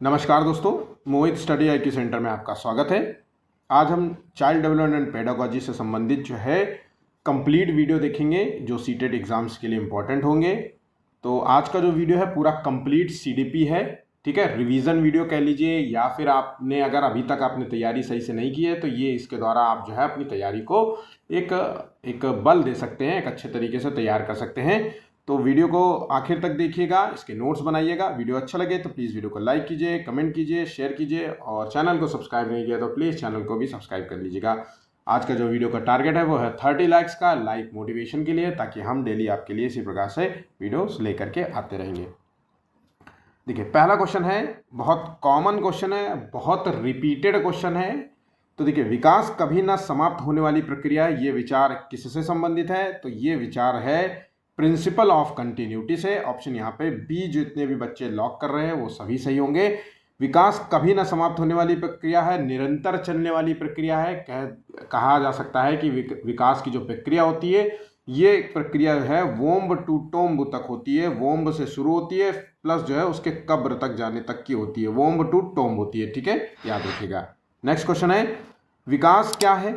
नमस्कार दोस्तों, मोहित study IQ centre में आपका स्वागत है। आज हम चाइल्ड डेवलपमेंट एंड पेडागोजी से संबंधित जो है कंप्लीट वीडियो देखेंगे जो सीटेट एग्जाम्स के लिए इम्पोर्टेंट होंगे। तो आज का जो वीडियो है पूरा कंप्लीट सीडीपी है, ठीक है। रिवीजन वीडियो कह लीजिए, या फिर आपने अगर अभी तक आपने तैयारी सही से नहीं की है तो ये इसके द्वारा आप जो है अपनी तैयारी को एक बल दे सकते हैं, एक अच्छे तरीके से तैयार कर सकते हैं। तो वीडियो को आखिर तक देखिएगा, इसके नोट्स बनाइएगा। वीडियो अच्छा लगे तो प्लीज़ वीडियो को लाइक कीजिए, कमेंट कीजिए, शेयर कीजिए, और चैनल को सब्सक्राइब नहीं किया तो प्लीज़ चैनल को भी सब्सक्राइब कर लीजिएगा। आज का जो वीडियो का टारगेट है वो है 30 लाइक्स का लाइक मोटिवेशन के लिए, ताकि हम डेली आपके लिए इसी प्रकार से वीडियोस लेकर के आते रहेंगे। देखिए, पहला क्वेश्चन है, बहुत कॉमन क्वेश्चन है, बहुत रिपीटेड क्वेश्चन है। तो देखिए, विकास कभी ना समाप्त होने वाली प्रक्रिया है, ये विचार किससे संबंधित है? तो ये विचार है प्रिंसिपल ऑफ कंटिन्यूटी से। ऑप्शन यहाँ पे बी, जितने भी बच्चे लॉक कर रहे हैं वो सभी सही होंगे। विकास कभी ना समाप्त होने वाली प्रक्रिया है, निरंतर चलने वाली प्रक्रिया है। कहा जा सकता है कि विकास की जो प्रक्रिया होती है, ये प्रक्रिया है वोम्ब टू टोम्ब तक होती है। वोम्ब से शुरू होती है प्लस जो है उसके कब्र तक जाने तक की होती है, वोम्ब टू टोम्ब होती है, ठीक है, याद रखिएगा। नेक्स्ट क्वेश्चन है, विकास क्या है?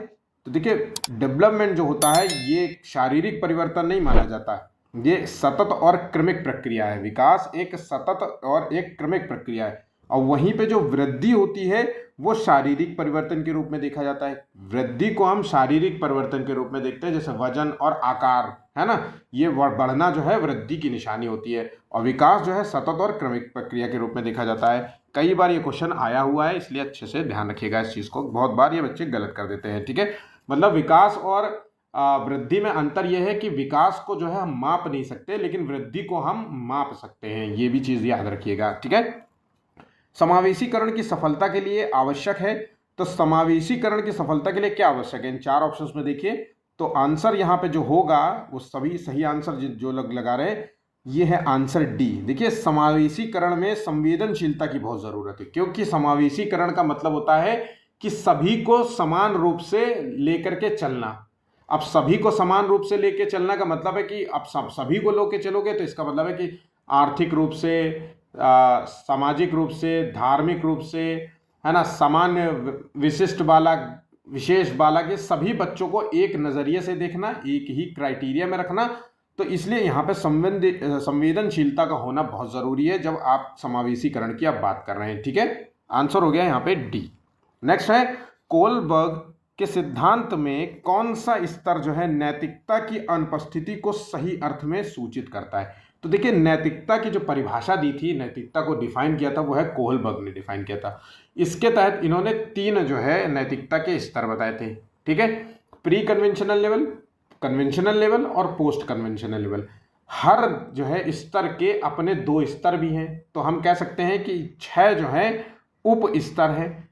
तो देखिए, डेवलपमेंट जो होता है ये शारीरिक परिवर्तन नहीं माना जाता है, ये सतत और क्रमिक प्रक्रिया है। विकास एक सतत और एक क्रमिक प्रक्रिया है, और वहीं पे जो वृद्धि होती है वो शारीरिक परिवर्तन के रूप में देखा जाता है। वृद्धि को हम शारीरिक परिवर्तन के रूप में देखते हैं, जैसे वजन और आकार, है ना, ये बढ़ना जो है वृद्धि की निशानी होती है। और विकास जो है सतत और क्रमिक प्रक्रिया के रूप में देखा जाता है। कई बार ये क्वेश्चन आया हुआ है, इसलिए अच्छे से ध्यान रखिएगा इस चीज़ को। बहुत बार ये बच्चे गलत कर देते हैं, ठीक है। मतलब विकास और वृद्धि में अंतर यह है कि विकास को जो है हम माप नहीं सकते, लेकिन वृद्धि को हम माप सकते हैं। ये भी चीज़ याद रखिएगा, ठीक है। समावेशीकरण की सफलता के लिए आवश्यक है, तो समावेशीकरण की सफलता के लिए क्या आवश्यक है? इन चार ऑप्शंस में देखिए, तो आंसर यहाँ पे जो होगा वो सभी सही आंसर जो लोग लगा रहे हैं, ये है आंसर डी। देखिए, समावेशीकरण में संवेदनशीलता की बहुत ज़रूरत है, क्योंकि समावेशीकरण का मतलब होता है कि सभी को समान रूप से लेकर के चलना। अब सभी को समान रूप से लेकर चलना का मतलब है कि अब सभी को लेकर चलोगे तो इसका मतलब है कि आर्थिक रूप से, सामाजिक रूप से, धार्मिक रूप से, है ना, सामान्य, विशिष्ट बालक, विशेष बालक, ये सभी बच्चों को एक नज़रिए से देखना, एक ही क्राइटेरिया में रखना। तो इसलिए यहाँ पे संवेदनशीलता का होना बहुत ज़रूरी है जब आप समावेशीकरण की आप बात कर रहे हैं, ठीक है। आंसर हो गया यहाँ पे डी। नेक्स्ट है, कोलबर्ग के सिद्धांत में कौन सा स्तर जो है नैतिकता की अनुपस्थिति को सही अर्थ में सूचित करता है? तो देखिए, नैतिकता की जो परिभाषा दी थी, नैतिकता को डिफाइन किया था, वो है कोलबर्ग ने डिफाइन किया था। इसके तहत इन्होंने 3 जो है नैतिकता के स्तर बताए थे, ठीक है। Pre conventional level, conventional level और पोस्ट कन्वेंशनल लेवल। हर जो है स्तर के अपने 2 स्तर भी हैं, तो हम कह सकते हैं कि 6 जो है उप स्तर है,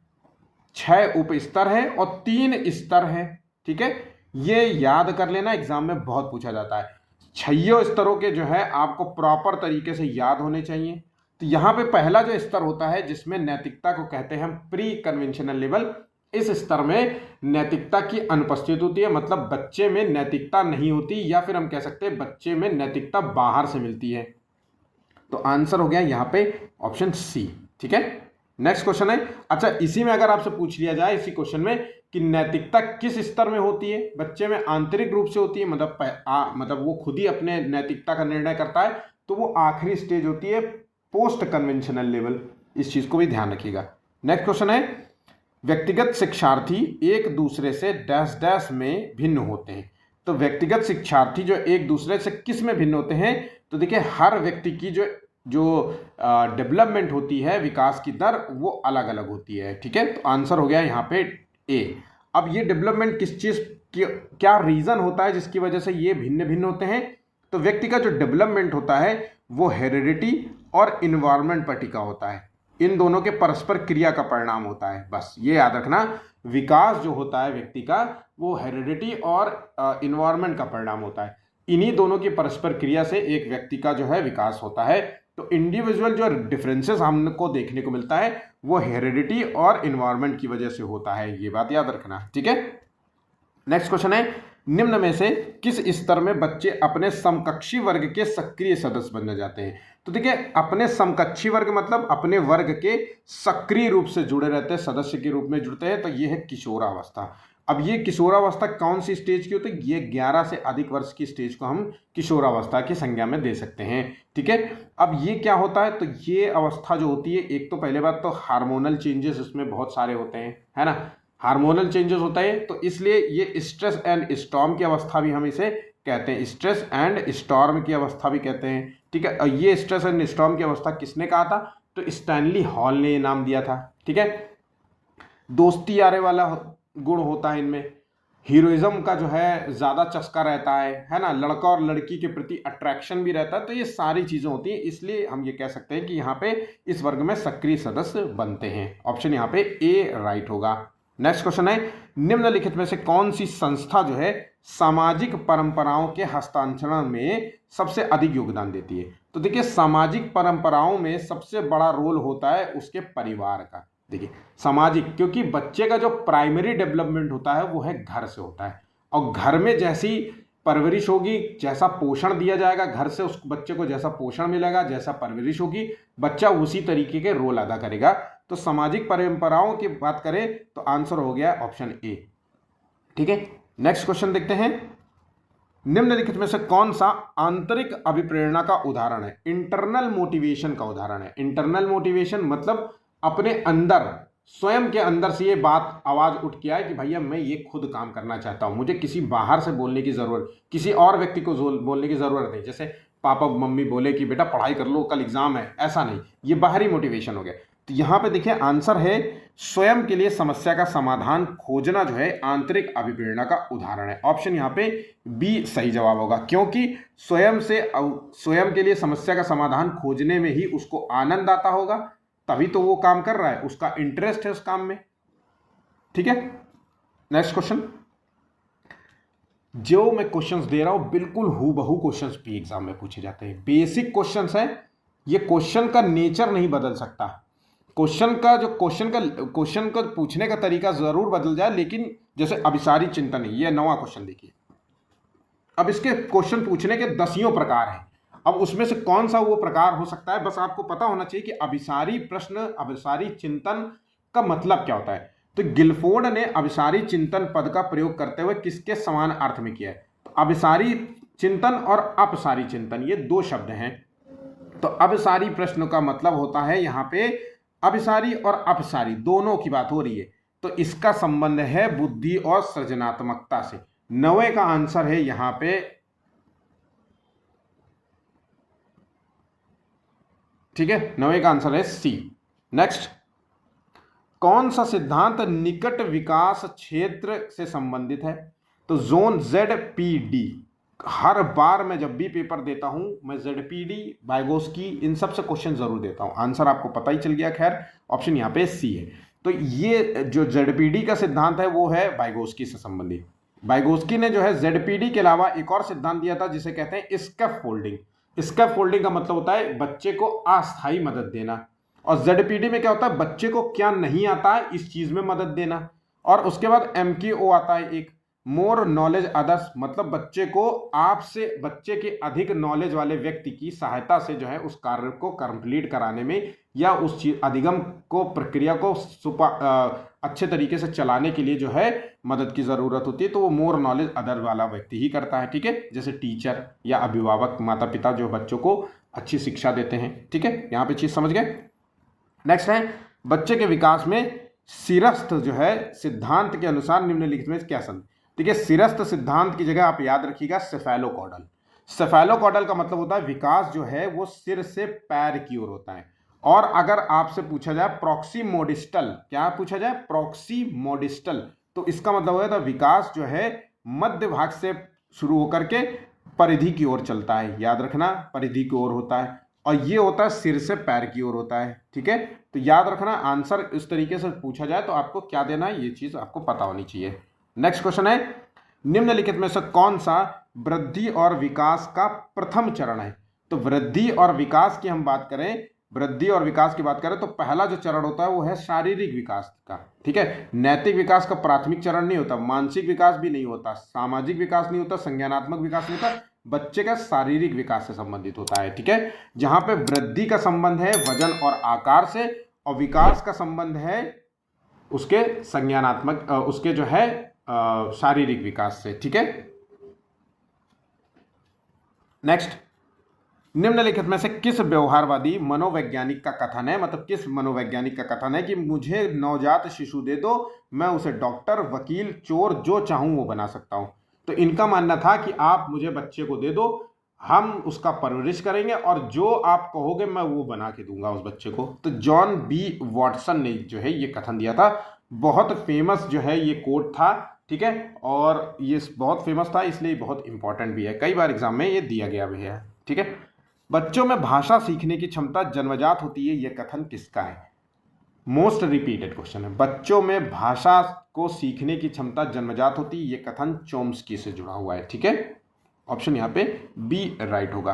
6 उप स्तर है और 3 स्तर है, ठीक है। ये याद कर लेना, एग्जाम में बहुत पूछा जाता है। 6 स्तरों के जो है आपको प्रॉपर तरीके से याद होने चाहिए। तो यहाँ पे पहला जो स्तर होता है जिसमें नैतिकता को कहते हैं हम प्री कन्वेंशनल लेवल, इस स्तर में नैतिकता की अनुपस्थित होती है, मतलब बच्चे में नैतिकता नहीं होती, या फिर हम कह सकते हैं बच्चे में नैतिकता बाहर से मिलती है। तो आंसर हो गया यहाँ पे ऑप्शन सी, ठीक है। नेक्स्ट क्वेश्चन है, अच्छा, इसी में अगर आपसे पूछ लिया जाए इसी क्वेश्चन में कि नैतिकता किस स्तर में होती है? बच्चे में आंतरिक रूप से होती है, मतलब वो खुद ही अपने नैतिकता का निर्णय करता है, तो वो आखिरी स्टेज होती है पोस्ट कन्वेंशनल लेवल। इस चीज को भी ध्यान रखिएगा। नेक्स्ट क्वेश्चन है, व्यक्तिगत शिक्षार्थी एक दूसरे से डैश डैश में भिन्न होते हैं। तो व्यक्तिगत शिक्षार्थी जो एक दूसरे से किस में भिन्न होते हैं? तो देखिए, हर व्यक्ति की जो डेवलपमेंट होती है, विकास की दर, वो अलग अलग होती है, ठीक है। तो आंसर हो गया यहाँ पे ए। अब ये डेवलपमेंट किस चीज़ की, क्या रीज़न होता है जिसकी वजह से ये भिन्न भिन्न होते हैं? तो व्यक्ति का जो डेवलपमेंट होता है वो हेरिडिटी और इन्वायरमेंट पर टिका होता है। इन दोनों के परस्पर क्रिया का परिणाम होता है, बस ये याद रखना। विकास जो होता है व्यक्ति का, वो हेरिडिटी और इन्वायरमेंट का परिणाम होता है। इन्हीं दोनों की परस्पर क्रिया से एक व्यक्ति का जो है विकास होता है। तो इंडिविजुअल जो डिफरेंसेस हमको देखने को मिलता है वो हेरिडिटी और इन्वायरमेंट की वजह से होता है, ये बात याद रखना, ठीक है। नेक्स्ट क्वेश्चन है, निम्न में से किस स्तर में बच्चे अपने समकक्षी वर्ग के सक्रिय सदस्य बन जाते हैं? तो देखिए, अपने समकक्षी वर्ग मतलब अपने वर्ग के सक्रिय रूप से जुड़े रहते हैं, सदस्य के रूप में जुड़ते हैं, तो ये है किशोरावस्था। अब ये किशोरावस्था कौन सी स्टेज की होती है? ये 11 से अधिक वर्ष की स्टेज को हम किशोरावस्था की संज्ञा में दे सकते हैं। ठीक है, अब ये क्या होता है? तो ये अवस्था जो होती है, एक तो पहले बात तो हार्मोनल चेंजेस इसमें बहुत सारे होते हैं, है ना, हार्मोनल चेंजेस होता है, तो इसलिए ये स्ट्रेस एंड स्टॉर्म की अवस्था भी हम इसे कहते हैं, स्ट्रेस एंड स्टॉर्म की अवस्था भी कहते हैं। ठीक है, ये स्ट्रेस एंड स्टॉर्म की अवस्था किसने कहा था? तो स्टैनली हॉल ने ये नाम दिया था। ठीक है, दोस्ती यारे वाला गुण होता है इनमें, हीरोइज्म का जो है ज़्यादा चस्का रहता है ना, लड़का और लड़की के प्रति अट्रैक्शन भी रहता है, तो ये सारी चीज़ें होती हैं, इसलिए हम ये कह सकते हैं कि यहाँ पे इस वर्ग में सक्रिय सदस्य बनते हैं। ऑप्शन यहाँ पे ए राइट होगा। नेक्स्ट क्वेश्चन है, निम्नलिखित में से कौन सी संस्था जो है सामाजिक परंपराओं के हस्तांतरण में सबसे अधिक योगदान देती है? तो देखिए, सामाजिक परंपराओं में सबसे बड़ा रोल होता है उसके परिवार का। देखिए, सामाजिक, क्योंकि बच्चे का जो प्राइमरी डेवलपमेंट होता है वो है घर से होता है, और घर में जैसी परवरिश होगी, जैसा पोषण दिया जाएगा घर से, उस बच्चे को जैसा पोषण मिलेगा, जैसा परवरिश होगी, बच्चा उसी तरीके के रोल अदा करेगा। तो सामाजिक परंपराओं की बात करें तो आंसर हो गया ऑप्शन ए। ठीक है, नेक्स्ट क्वेश्चन देखते हैं, निम्नलिखित में से कौन सा आंतरिक अभिप्रेरणा का उदाहरण है? इंटरनल मोटिवेशन का उदाहरण है। इंटरनल मोटिवेशन मतलब अपने अंदर, स्वयं के अंदर से ये बात आवाज उठ के आए कि भैया मैं ये खुद काम करना चाहता हूं, मुझे किसी बाहर से बोलने की जरूरत, किसी और व्यक्ति को बोलने की जरूरत नहीं। जैसे पापा मम्मी बोले कि बेटा पढ़ाई कर लो, कल एग्जाम है, ऐसा नहीं, ये बाहरी मोटिवेशन हो गया। तो यहां पे देखिए आंसर है स्वयं के लिए समस्या का समाधान खोजना जो है आंतरिक अभिप्रेरणा का उदाहरण है। ऑप्शन यहाँ पे बी सही जवाब होगा, क्योंकि स्वयं के लिए समस्या का समाधान खोजने में ही उसको आनंद आता होगा, तभी तो वो काम कर रहा है, उसका इंटरेस्ट है उस काम में। ठीक है, नेक्स्ट क्वेश्चन, जो मैं क्वेश्चंस दे रहा हूं बिल्कुल हूबहू क्वेश्चंस भी एग्जाम में पूछे जाते हैं, बेसिक क्वेश्चंस है, ये क्वेश्चन का नेचर नहीं बदल सकता, क्वेश्चन का पूछने का तरीका जरूर बदल जाए, लेकिन जैसे अभिसारी चिंतन है, ये नवा क्वेश्चन देखिए, अब इसके क्वेश्चन पूछने के दसियों प्रकार हैं, अब उसमें से कौन सा वो प्रकार हो सकता है, बस आपको पता होना चाहिए कि अभिसारी प्रश्न, अभिसारी चिंतन का मतलब क्या होता है। तो गिलफोर्ड ने अभिसारी चिंतन पद का प्रयोग करते हुए किसके समान अर्थ में किया है? तो अभिसारी चिंतन और अपसारी चिंतन ये दो शब्द हैं। तो अभिसारी प्रश्न का मतलब होता है, यहां पे अभिसारी और अपसारी दोनों की बात हो रही है, तो इसका संबंध है बुद्धि और सृजनात्मकता से। 9 का आंसर है यहां पे, ठीक है, 9 का आंसर है सी। नेक्स्ट, कौन सा सिद्धांत निकट विकास क्षेत्र से संबंधित है? तो जोन ZPD, हर बार मैं जब भी पेपर देता हूं मैं ZPD, वाइगोस्की, इन सब से क्वेश्चन जरूर देता हूं, आंसर आपको पता ही चल गया। खैर ऑप्शन यहां पे सी है। तो ये जो ZPD का सिद्धांत है वो है वाइगोस्की से संबंधित। वाइगोस्की ने जो है ZPD के अलावा एक और सिद्धांत दिया था जिसे कहते हैं स्कैफोल्डिंग। स्कैफोल्डिंग का मतलब होता है बच्चे को अस्थायी मदद देना, और ZPD में क्या होता है, बच्चे को क्या नहीं आता है इस चीज में मदद देना। और उसके बाद MKO आता है एक, मोर नॉलेज अदर्स, मतलब बच्चे को आपसे, बच्चे के अधिक नॉलेज वाले व्यक्ति की सहायता से जो है उस कार्य को कंप्लीट कराने में, या उस चीज अधिगम को, प्रक्रिया को अच्छे तरीके से चलाने के लिए जो है मदद की जरूरत होती है, तो वो मोर नॉलेज अदर वाला व्यक्ति ही करता है। ठीक है, जैसे टीचर या अभिभावक, माता पिता जो बच्चों को अच्छी शिक्षा देते हैं। ठीक है, यहाँ पे चीज समझ गए। नेक्स्ट है, बच्चे के विकास में सिरस्थ जो है सिद्धांत के अनुसार निम्नलिखित में क्या संबंध? ठीक है, सिरस्थ सिद्धांत की जगह आप याद रखिएगा सेफेलोकॉडल। सेफेलोकॉडल का मतलब होता है विकास जो है वो सिर से पैर की ओर होता है। और अगर आपसे पूछा जाए प्रॉक्सीमोडिस्टल, क्या पूछा जाए, प्रॉक्सीमोडिस्टल, तो इसका मतलब होता है विकास जो है मध्य भाग से शुरू होकर के परिधि की ओर चलता है, याद रखना परिधि की ओर होता है, और ये होता है सिर से पैर की ओर होता है। ठीक है, तो याद रखना, आंसर इस तरीके से पूछा जाए तो आपको क्या देना है, ये चीज आपको पता होनी चाहिए। नेक्स्ट क्वेश्चन है, निम्नलिखित में से कौन सा वृद्धि और विकास का प्रथम चरण है? तो वृद्धि और विकास की हम बात करें वृद्धि और विकास की बात करें तो पहला जो चरण होता है वो है शारीरिक विकास का, ठीक है। नैतिक विकास का प्राथमिक चरण नहीं होता, मानसिक विकास भी नहीं होता, सामाजिक विकास नहीं होता, संज्ञानात्मक विकास नहीं होता, बच्चे का शारीरिक विकास से संबंधित होता है, ठीक है। जहां पे वृद्धि का संबंध है वजन और आकार से, और विकास का संबंध है उसके संज्ञानात्मक उसके जो है शारीरिक विकास से, ठीक है। नेक्स्ट, निम्नलिखित में से किस व्यवहारवादी मनोवैज्ञानिक का कथन है, मतलब किस मनोवैज्ञानिक का कथन है कि मुझे नवजात शिशु दे दो, मैं उसे डॉक्टर, वकील, चोर जो चाहूं वो बना सकता हूं। तो इनका मानना था कि आप मुझे बच्चे को दे दो, हम उसका परवरिश करेंगे और जो आप कहोगे मैं वो बना के दूंगा उस बच्चे को। तो जॉन बी वॉटसन ने जो है ये कथन दिया था। बहुत फेमस जो है ये कोट था, ठीक है, और ये बहुत फेमस था इसलिए बहुत इंपॉर्टेंट भी है, कई बार एग्जाम में ये दिया गया भी है, ठीक है। बच्चों में भाषा सीखने की क्षमता जन्मजात होती है, यह कथन किसका है? मोस्ट रिपीटेड क्वेश्चन है। बच्चों में भाषा को सीखने की क्षमता जन्मजात होती है, यह कथन चोम्स्की से जुड़ा हुआ है, ठीक है। ऑप्शन यहाँ पे बी राइट होगा।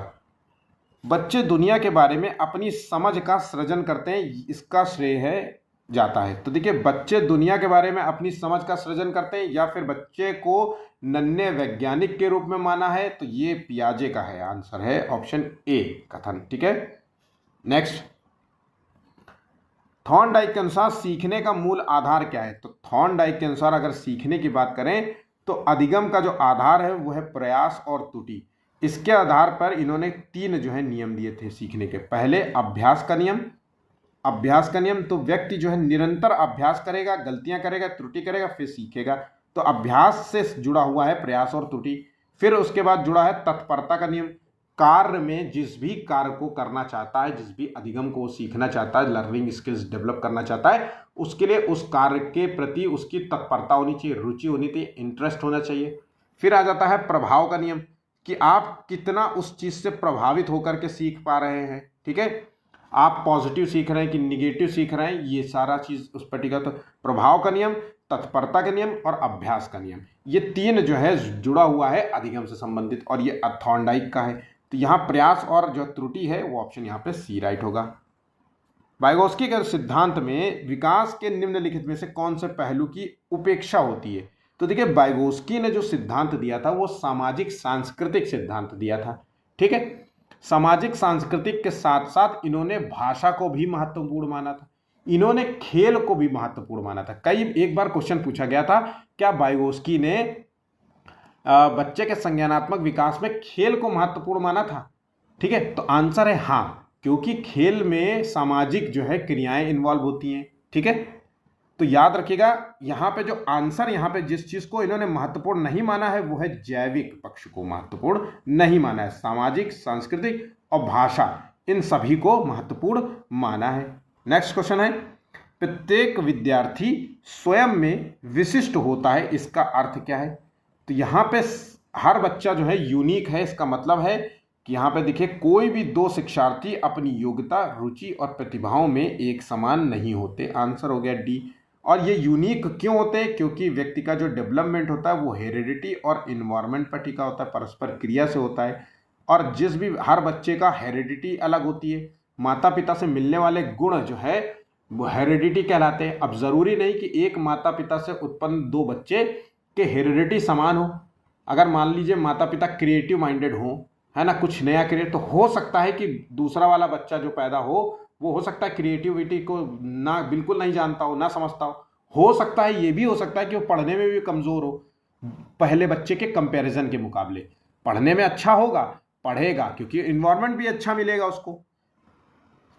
बच्चे दुनिया के बारे में अपनी समझ का सृजन करते हैं, इसका श्रेय है जाता है। तो देखिए, बच्चे दुनिया के बारे में अपनी समझ का सृजन करते हैं या फिर बच्चे को नन्हे वैज्ञानिक के रूप में माना है, तो ये पियाजे का है, आंसर है ऑप्शन ए कथन, ठीक है। नेक्स्ट, थॉर्नडाइक के अनुसार सीखने का मूल आधार क्या है? तो थॉर्नडाइक के अनुसार अगर सीखने की बात करें तो अधिगम का जो आधार है वो है प्रयास और त्रुटि। इसके आधार पर इन्होंने 3 जो है नियम दिए थे सीखने के। पहले अभ्यास का नियम। अभ्यास का नियम, तो व्यक्ति जो है निरंतर अभ्यास करेगा, गलतियां करेगा, त्रुटि करेगा, फिर सीखेगा। तो अभ्यास से जुड़ा हुआ है प्रयास और त्रुटि। फिर उसके बाद जुड़ा है तत्परता का नियम। कार्य में जिस भी कार्य को करना चाहता है, जिस भी अधिगम को सीखना चाहता है, लर्निंग स्किल्स डेवलप करना चाहता है, उसके लिए उस कार्य के प्रति उसकी तत्परता होनी चाहिए, रुचि होनी चाहिए, इंटरेस्ट होना चाहिए। फिर आ जाता है प्रभाव का नियम कि आप कितना उस चीज से प्रभावित होकर के सीख पा रहे हैं, ठीक है। आप पॉजिटिव सीख रहे हैं कि निगेटिव सीख रहे हैं, ये सारा चीज उस पर टिका। तो प्रभाव का नियम, तत्परता का नियम और अभ्यास का नियम, ये 3 जो है जुड़ा हुआ है अधिगम से संबंधित, और ये थॉर्नडाइक का है। तो यहाँ प्रयास और जो त्रुटि है वो ऑप्शन यहाँ पे सी राइट होगा। वाइगोस्की के सिद्धांत में विकास के निम्नलिखित में से कौन से पहलू की उपेक्षा होती है? तो देखिए, वाइगोस्की ने जो सिद्धांत दिया था वो सामाजिक सांस्कृतिक सिद्धांत दिया था, ठीक है। सामाजिक सांस्कृतिक के साथ साथ इन्होंने भाषा को भी महत्वपूर्ण माना था, इन्होंने खेल को भी महत्वपूर्ण माना था। एक बार क्वेश्चन पूछा गया था, क्या वाइगोस्की ने बच्चे के संज्ञानात्मक विकास में खेल को महत्वपूर्ण माना था? ठीक है, तो आंसर है हाँ, क्योंकि खेल में सामाजिक जो है क्रियाएं इन्वॉल्व होती हैं, ठीक है। तो याद रखिएगा, यहाँ पे जो आंसर, यहाँ पे जिस चीज को इन्होंने महत्वपूर्ण नहीं माना है वो है जैविक पक्ष को महत्वपूर्ण नहीं माना है। सामाजिक, सांस्कृतिक और भाषा, इन सभी को महत्वपूर्ण माना है। नेक्स्ट क्वेश्चन है, प्रत्येक विद्यार्थी स्वयं में विशिष्ट होता है, इसका अर्थ क्या है? तो यहाँ पे हर बच्चा जो है यूनिक है, इसका मतलब है कि यहाँ पे देखिए, कोई भी 2 शिक्षार्थी अपनी योग्यता, रुचि और प्रतिभाओं में एक समान नहीं होते। आंसर हो गया डी। और ये यूनिक क्यों होते हैं? क्योंकि व्यक्ति का जो डेवलपमेंट होता है वो हेरिडिटी और इन्वायरमेंट पर टिका होता है, परस्पर क्रिया से होता है। और जिस भी हर बच्चे का हेरिडिटी अलग होती है, माता पिता से मिलने वाले गुण जो है वो हेरिडिटी कहलाते हैं। अब जरूरी नहीं कि एक माता पिता से उत्पन्न 2 बच्चे के हेरिडिटी समान हो। अगर मान लीजिए माता पिता क्रिएटिव माइंडेड हो, है ना, कुछ नया क्रिएट, तो हो सकता है कि दूसरा वाला बच्चा जो पैदा हो सकता है क्रिएटिविटी को ना बिल्कुल नहीं जानता हो, ना समझता हो सकता है ये भी हो सकता है कि वो पढ़ने में भी कमज़ोर हो, पहले बच्चे के कंपैरिजन के मुकाबले। पढ़ने में अच्छा होगा, पढ़ेगा, क्योंकि इन्वायरमेंट भी अच्छा मिलेगा उसको,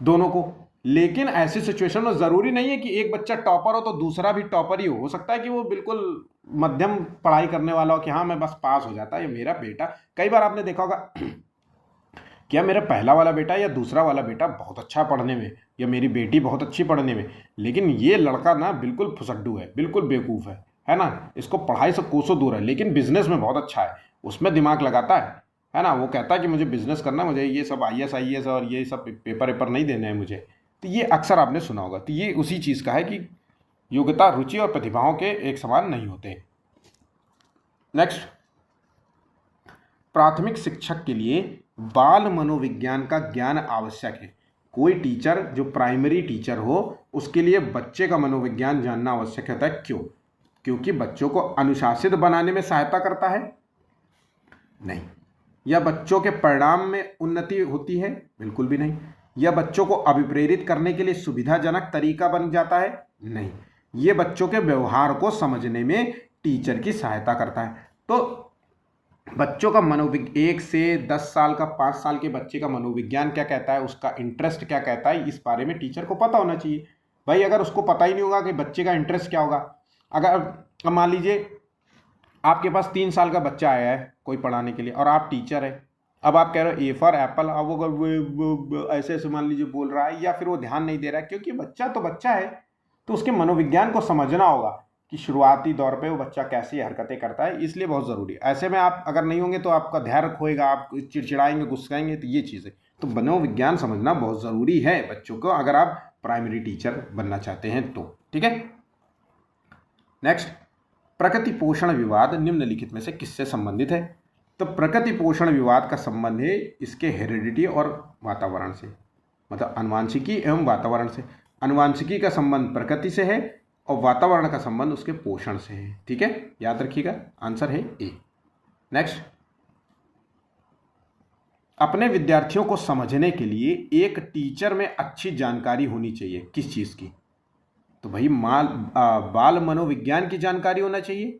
दोनों को। लेकिन ऐसी सिचुएशन में ज़रूरी नहीं है कि एक बच्चा टॉपर हो तो दूसरा भी टॉपर ही हो सकता है कि वो बिल्कुल मध्यम पढ़ाई करने वाला हो कि हाँ मैं बस पास हो जाता है, या मेरा बेटा, कई बार आपने देखा होगा क्या मेरा पहला वाला बेटा या दूसरा वाला बेटा बहुत अच्छा पढ़ने में, या मेरी बेटी बहुत अच्छी पढ़ने में, लेकिन ये लड़का ना बिल्कुल फुसड्डू है, बिल्कुल बेवकूफ़ है ना, इसको पढ़ाई से कोसों दूर है, लेकिन बिजनेस में बहुत अच्छा है, उसमें दिमाग लगाता है ना, वो कहता है कि मुझे बिजनेस करना, मुझे ये सब IAS और ये सब पेपर वेपर नहीं देने हैं मुझे। तो ये अक्सर आपने सुना होगा। तो ये उसी चीज़ का है कि योग्यता, रुचि और प्रतिभाओं के एक समान नहीं होते। नेक्स्ट, प्राथमिक शिक्षक के लिए बाल मनोविज्ञान का ज्ञान आवश्यक है, कोई टीचर जो प्राइमरी टीचर हो उसके लिए बच्चे का मनोविज्ञान जानना आवश्यक होता है। क्यों? क्योंकि बच्चों को अनुशासित बनाने में सहायता करता है? नहीं। या बच्चों के परिणाम में उन्नति होती है? बिल्कुल भी नहीं। या बच्चों को अभिप्रेरित करने के लिए सुविधाजनक तरीका बन जाता है? नहीं। ये बच्चों के व्यवहार को समझने में टीचर की सहायता करता है। तो बच्चों का 1 से 10 साल का 5 साल के बच्चे का मनोविज्ञान क्या कहता है, उसका इंटरेस्ट क्या कहता है, इस बारे में टीचर को पता होना चाहिए। भाई अगर उसको पता ही नहीं होगा कि बच्चे का इंटरेस्ट क्या होगा, अगर मान लीजिए आपके पास 3 साल का बच्चा आया है कोई पढ़ाने के लिए और आप टीचर है, अब आप कह रहे हो ए फॉर एप्पल, अब वो ऐसे ऐसे मान लीजिए बोल रहा है या फिर वो ध्यान नहीं दे रहा है, क्योंकि बच्चा तो बच्चा है, तो उसके मनोविज्ञान को समझना होगा कि शुरुआती दौर पे वो बच्चा कैसी हरकतें करता है, इसलिए बहुत ज़रूरी है। ऐसे में आप अगर नहीं होंगे तो आपका धैर्य खोएगा, आप चिड़चिड़ाएंगे, गुस्साएंगे, तो ये चीज़ है। तो मनोविज्ञान समझना बहुत ज़रूरी है बच्चों को, अगर आप प्राइमरी टीचर बनना चाहते हैं तो। ठीक है, नेक्स्ट, प्रकृति पोषण विवाद निम्नलिखित में से किससे संबंधित है? तो प्रकृति पोषण विवाद का संबंध है इसके हेरिडिटी और वातावरण से, मतलब अनुवांशिकी एवं वातावरण से। अनुवांशिकी का संबंध प्रकृति से है और वातावरण का संबंध उसके पोषण से है। ठीक है, याद रखिएगा, आंसर है ए। नेक्स्ट, अपने विद्यार्थियों को समझने के लिए एक टीचर में अच्छी जानकारी होनी चाहिए। किस चीज़ की? तो भाई बाल मनोविज्ञान की जानकारी होना चाहिए।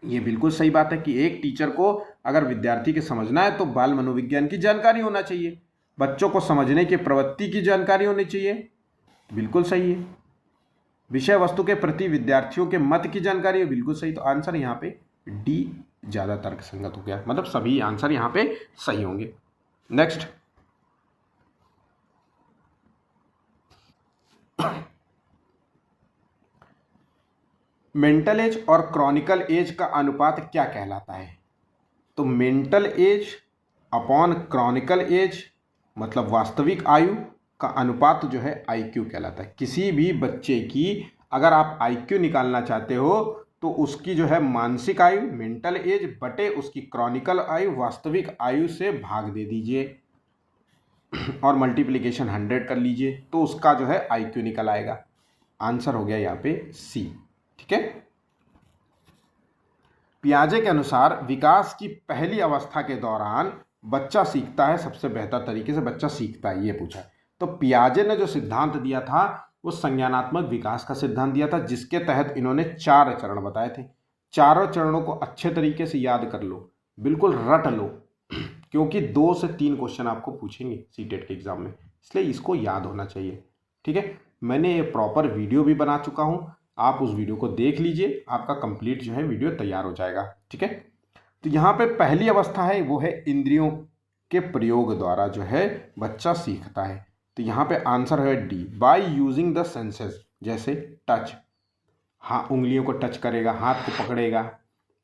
ये बिल्कुल सही बात है कि एक टीचर को अगर विद्यार्थी के समझना है तो बाल मनोविज्ञान की जानकारी होना चाहिए। बच्चों को समझने की प्रवृत्ति की जानकारी होनी चाहिए, बिल्कुल सही है। विषय वस्तु के प्रति विद्यार्थियों के मत की जानकारी है, बिल्कुल सही। तो आंसर यहाँ पे डी ज़्यादा तर्कसंगत हो गया, मतलब सभी आंसर यहाँ पे सही होंगे। नेक्स्ट, मेंटल एज और क्रॉनिकल एज का अनुपात क्या कहलाता है? तो mental age upon chronological age मतलब वास्तविक आयु का अनुपात जो है आईक्यू कहलाता है। किसी भी बच्चे की अगर आप आईक्यू निकालना चाहते हो तो उसकी जो है मानसिक आयु मेंटल एज बटे उसकी क्रॉनिकल आयु वास्तविक आयु से भाग दे दीजिए और मल्टीप्लिकेशन 100 कर लीजिए, तो उसका जो है आईक्यू निकल आएगा। आंसर हो गया यहाँ पे सी। ठीक है, पियाजे के अनुसार विकास की पहली अवस्था के दौरान बच्चा सीखता है, सबसे बेहतर तरीके से बच्चा सीखता है, ये पूछा है। तो पियाजे ने जो सिद्धांत दिया था वो संज्ञानात्मक विकास का सिद्धांत दिया था, जिसके तहत इन्होंने 4 चरण बताए थे। चारों चरणों को अच्छे तरीके से याद कर लो, बिल्कुल रट लो, क्योंकि 2 से 3 क्वेश्चन आपको पूछेंगे सीटेट के एग्जाम में, इसलिए इसको याद होना चाहिए। ठीक है, मैंने ये प्रॉपर वीडियो भी बना चुका हूँ, आप उस वीडियो को देख लीजिए, आपका कंप्लीट जो है वीडियो तैयार हो जाएगा। ठीक है, तो यहाँ पे पहली अवस्था है वो है इंद्रियों के प्रयोग द्वारा जो है बच्चा सीखता है। तो यहाँ पे आंसर है D, by using the senses, जैसे टच, हाँ उंगलियों को टच करेगा, हाथ को पकड़ेगा,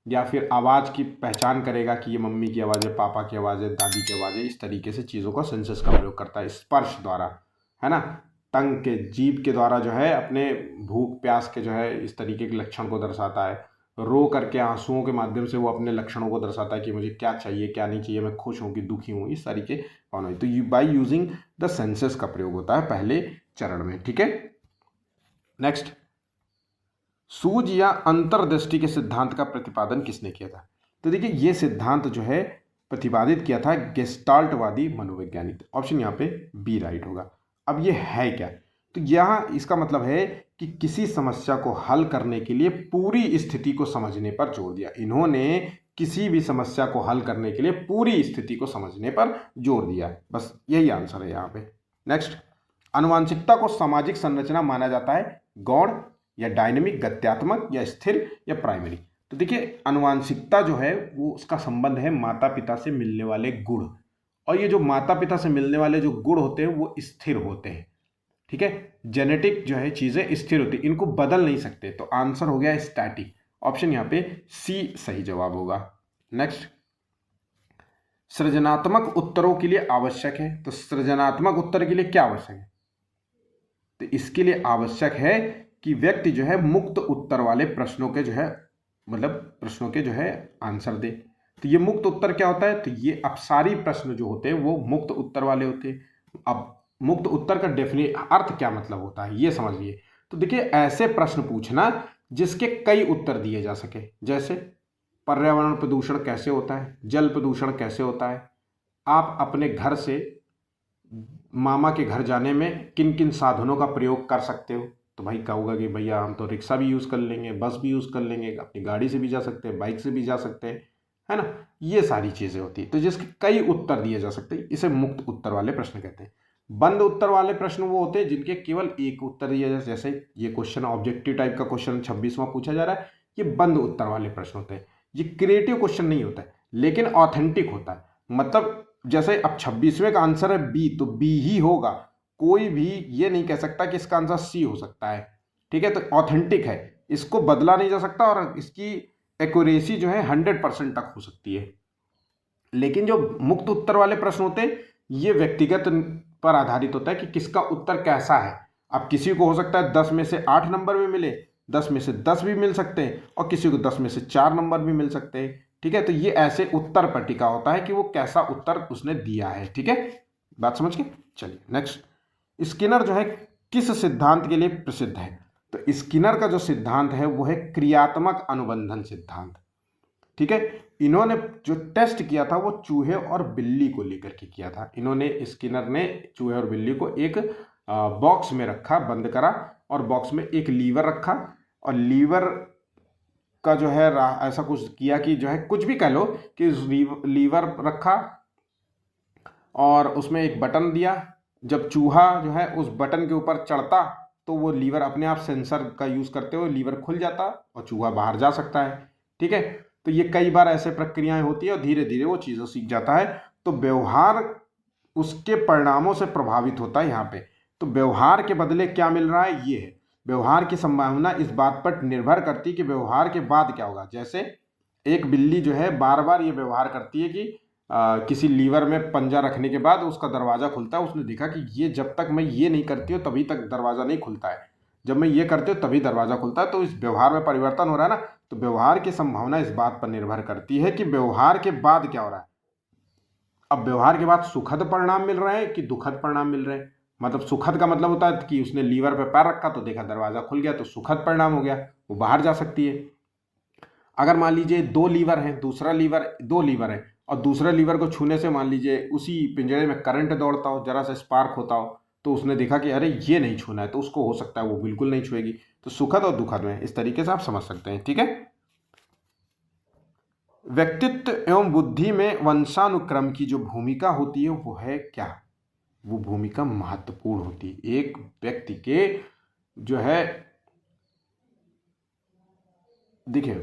या फिर आवाज़ की पहचान करेगा कि ये मम्मी की आवाज़ है, पापा की आवाज़ है, दादी की आवाज़ है, इस तरीके से चीज़ों का सेंसेस का प्रयोग करता है। स्पर्श द्वारा, है ना, टंग के जीभ के द्वारा जो है अपने भूख प्यास के जो है इस तरीके के लक्षण को दर्शाता है। रो करके आंसुओं के माध्यम से वो अपने लक्षणों को दर्शाता है कि मुझे क्या चाहिए क्या नहीं चाहिए, मैं खुश हूँ कि दुखी हूँ, इस तरीके होना। तो बाय यूजिंग द सेंसेस का प्रयोग होता है पहले चरण में। ठीक है, नेक्स्ट, सूझ या अंतर्दृष्टि के सिद्धांत का प्रतिपादन किसने किया था? तो देखिए ये सिद्धांत जो है प्रतिपादित किया था गेस्टाल्टवादी मनोवैज्ञानिक। ऑप्शन यहाँ पे बी राइट होगा। अब ये है क्या? तो यहाँ इसका मतलब है कि किसी समस्या को हल करने के लिए पूरी स्थिति को समझने पर जोर दिया। इन्होंने किसी भी समस्या को हल करने के लिए पूरी स्थिति को समझने पर जोर दिया, बस यही आंसर है यहाँ पे। नेक्स्ट, आनुवांशिकता को सामाजिक संरचना माना जाता है, गौण या डायनेमिक, गत्यात्मक या स्थिर या प्राइमरी। तो देखिए आनुवांशिकता जो है वो उसका संबंध है माता पिता से मिलने वाले गुण, और ये जो माता पिता से मिलने वाले जो गुण होते हैं वो स्थिर होते हैं। ठीक है, जेनेटिक जो है चीज़ें स्थिर होती, इनको बदल नहीं सकते। तो आंसर हो गया स्टैटिक। ऑप्शन यहाँ पे सी सही जवाब होगा। नेक्स्ट, सृजनात्मक उत्तरों के लिए आवश्यक है। तो सृजनात्मक उत्तर के लिए क्या आवश्यक है? तो इसके लिए आवश्यक है कि व्यक्ति जो है मुक्त उत्तर वाले प्रश्नों के जो है मतलब प्रश्नों के जो है आंसर दे। तो ये मुक्त उत्तर क्या होता है? तो ये अपसारी प्रश्न जो होते हैं वो मुक्त उत्तर वाले होते हैं। अब मुक्त उत्तर का अर्थ क्या मतलब होता है ये समझिए। तो देखिए, ऐसे प्रश्न पूछना जिसके कई उत्तर दिए जा सके, जैसे पर्यावरण प्रदूषण कैसे होता है, जल प्रदूषण कैसे होता है, आप अपने घर से मामा के घर जाने में किन किन साधनों का प्रयोग कर सकते हो। तो भाई कहोगा कि भैया हम तो रिक्शा भी यूज़ कर लेंगे, बस भी यूज़ कर लेंगे, अपनी गाड़ी से भी जा सकते हैं, बाइक से भी जा सकते हैं, है ना। ये सारी चीज़ें होती है, तो जिसके कई उत्तर दिए जा सकते हैं इसे मुक्त उत्तर वाले प्रश्न कहते हैं। बंद उत्तर वाले प्रश्न वो होते हैं जिनके केवल एक उत्तर दिया जाए, जैसे ये क्वेश्चन ऑब्जेक्टिव टाइप का क्वेश्चन 26वां पूछा जा रहा है, ये बंद उत्तर वाले प्रश्न होते हैं। ये क्रिएटिव क्वेश्चन नहीं होता है लेकिन ऑथेंटिक होता है। मतलब जैसे अब 26वें का आंसर है बी, तो बी ही होगा, कोई भी ये नहीं कह सकता कि इसका आंसर सी हो सकता है। ठीक है, तो ऑथेंटिक है, इसको बदला नहीं जा सकता और इसकी एक्यूरेसी जो है 100% तक हो सकती है। लेकिन जो मुक्त उत्तर वाले प्रश्न होते हैं ये व्यक्तिगत पर आधारित होता है कि किसका उत्तर कैसा है। अब किसी को हो सकता है 10 में से 8 नंबर भी मिले, 10 में से 10 भी मिल सकते हैं और किसी को 10 में से 4 नंबर भी मिल सकते हैं। ठीक है, तो ये ऐसे उत्तर पर टिका होता है कि वो कैसा उत्तर उसने दिया है। ठीक है, बात समझ के चलिए नेक्स्ट। स्किनर जो है किस सिद्धांत के लिए प्रसिद्ध है। तो स्किनर का जो सिद्धांत है वो है क्रियात्मक अनुबंधन सिद्धांत। ठीक है, इन्होंने जो टेस्ट किया था वो चूहे और बिल्ली को लेकर के किया था। इन्होंने स्किनर ने चूहे और बिल्ली को एक बॉक्स में रखा, बंद करा, और बॉक्स में एक लीवर रखा, और लीवर का जो है ऐसा कुछ किया कि जो है कुछ भी कह लो कि लीवर रखा और उसमें एक बटन दिया। जब चूहा जो है उस बटन के ऊपर चढ़ता तो वो लीवर अपने आप सेंसर का यूज़ करते हुए लीवर खुल जाता और चूहा बाहर जा सकता है। ठीक है, तो ये कई बार ऐसे प्रक्रियाएं होती है और धीरे धीरे वो चीज़ें सीख जाता है। तो व्यवहार उसके परिणामों से प्रभावित होता है यहाँ पे। तो व्यवहार के बदले क्या मिल रहा है, ये है। व्यवहार की संभावना इस बात पर निर्भर करती है कि व्यवहार के बाद क्या होगा। जैसे एक बिल्ली जो है बार बार ये व्यवहार करती है कि किसी लीवर में पंजा रखने के बाद उसका दरवाज़ा खुलता है। उसने देखा कि ये जब तक मैं ये नहीं करती हूँ तभी तक दरवाज़ा नहीं खुलता है, जब मैं ये करती हूँ तभी दरवाज़ा खुलता है। तो इस व्यवहार में परिवर्तन हो रहा है ना। तो व्यवहार की संभावना इस बात पर निर्भर करती है कि व्यवहार के बाद क्या हो रहा है। अब व्यवहार के बाद सुखद परिणाम मिल रहे हैं कि दुखद परिणाम मिल रहे हैं। मतलब सुखद का मतलब होता है कि उसने लीवर पे पैर रखा तो देखा दरवाज़ा खुल गया, तो सुखद परिणाम हो गया, वो बाहर जा सकती है। अगर मान लीजिए दो लीवर हैं, दो लीवर है और दूसरे लीवर को छूने से मान लीजिए उसी पिंजरे में करंट दौड़ता हो, जरा सा स्पार्क होता हो, तो उसने देखा कि अरे ये नहीं छूना है, तो उसको हो सकता है वो बिल्कुल नहीं छुएगी। तो सुखद और दुखद में इस तरीके से आप समझ सकते हैं। ठीक है, व्यक्तित्व एवं बुद्धि में वंशानुक्रम की जो भूमिका होती है वो है क्या। वो भूमिका महत्वपूर्ण होती है। एक व्यक्ति के जो है, देखिए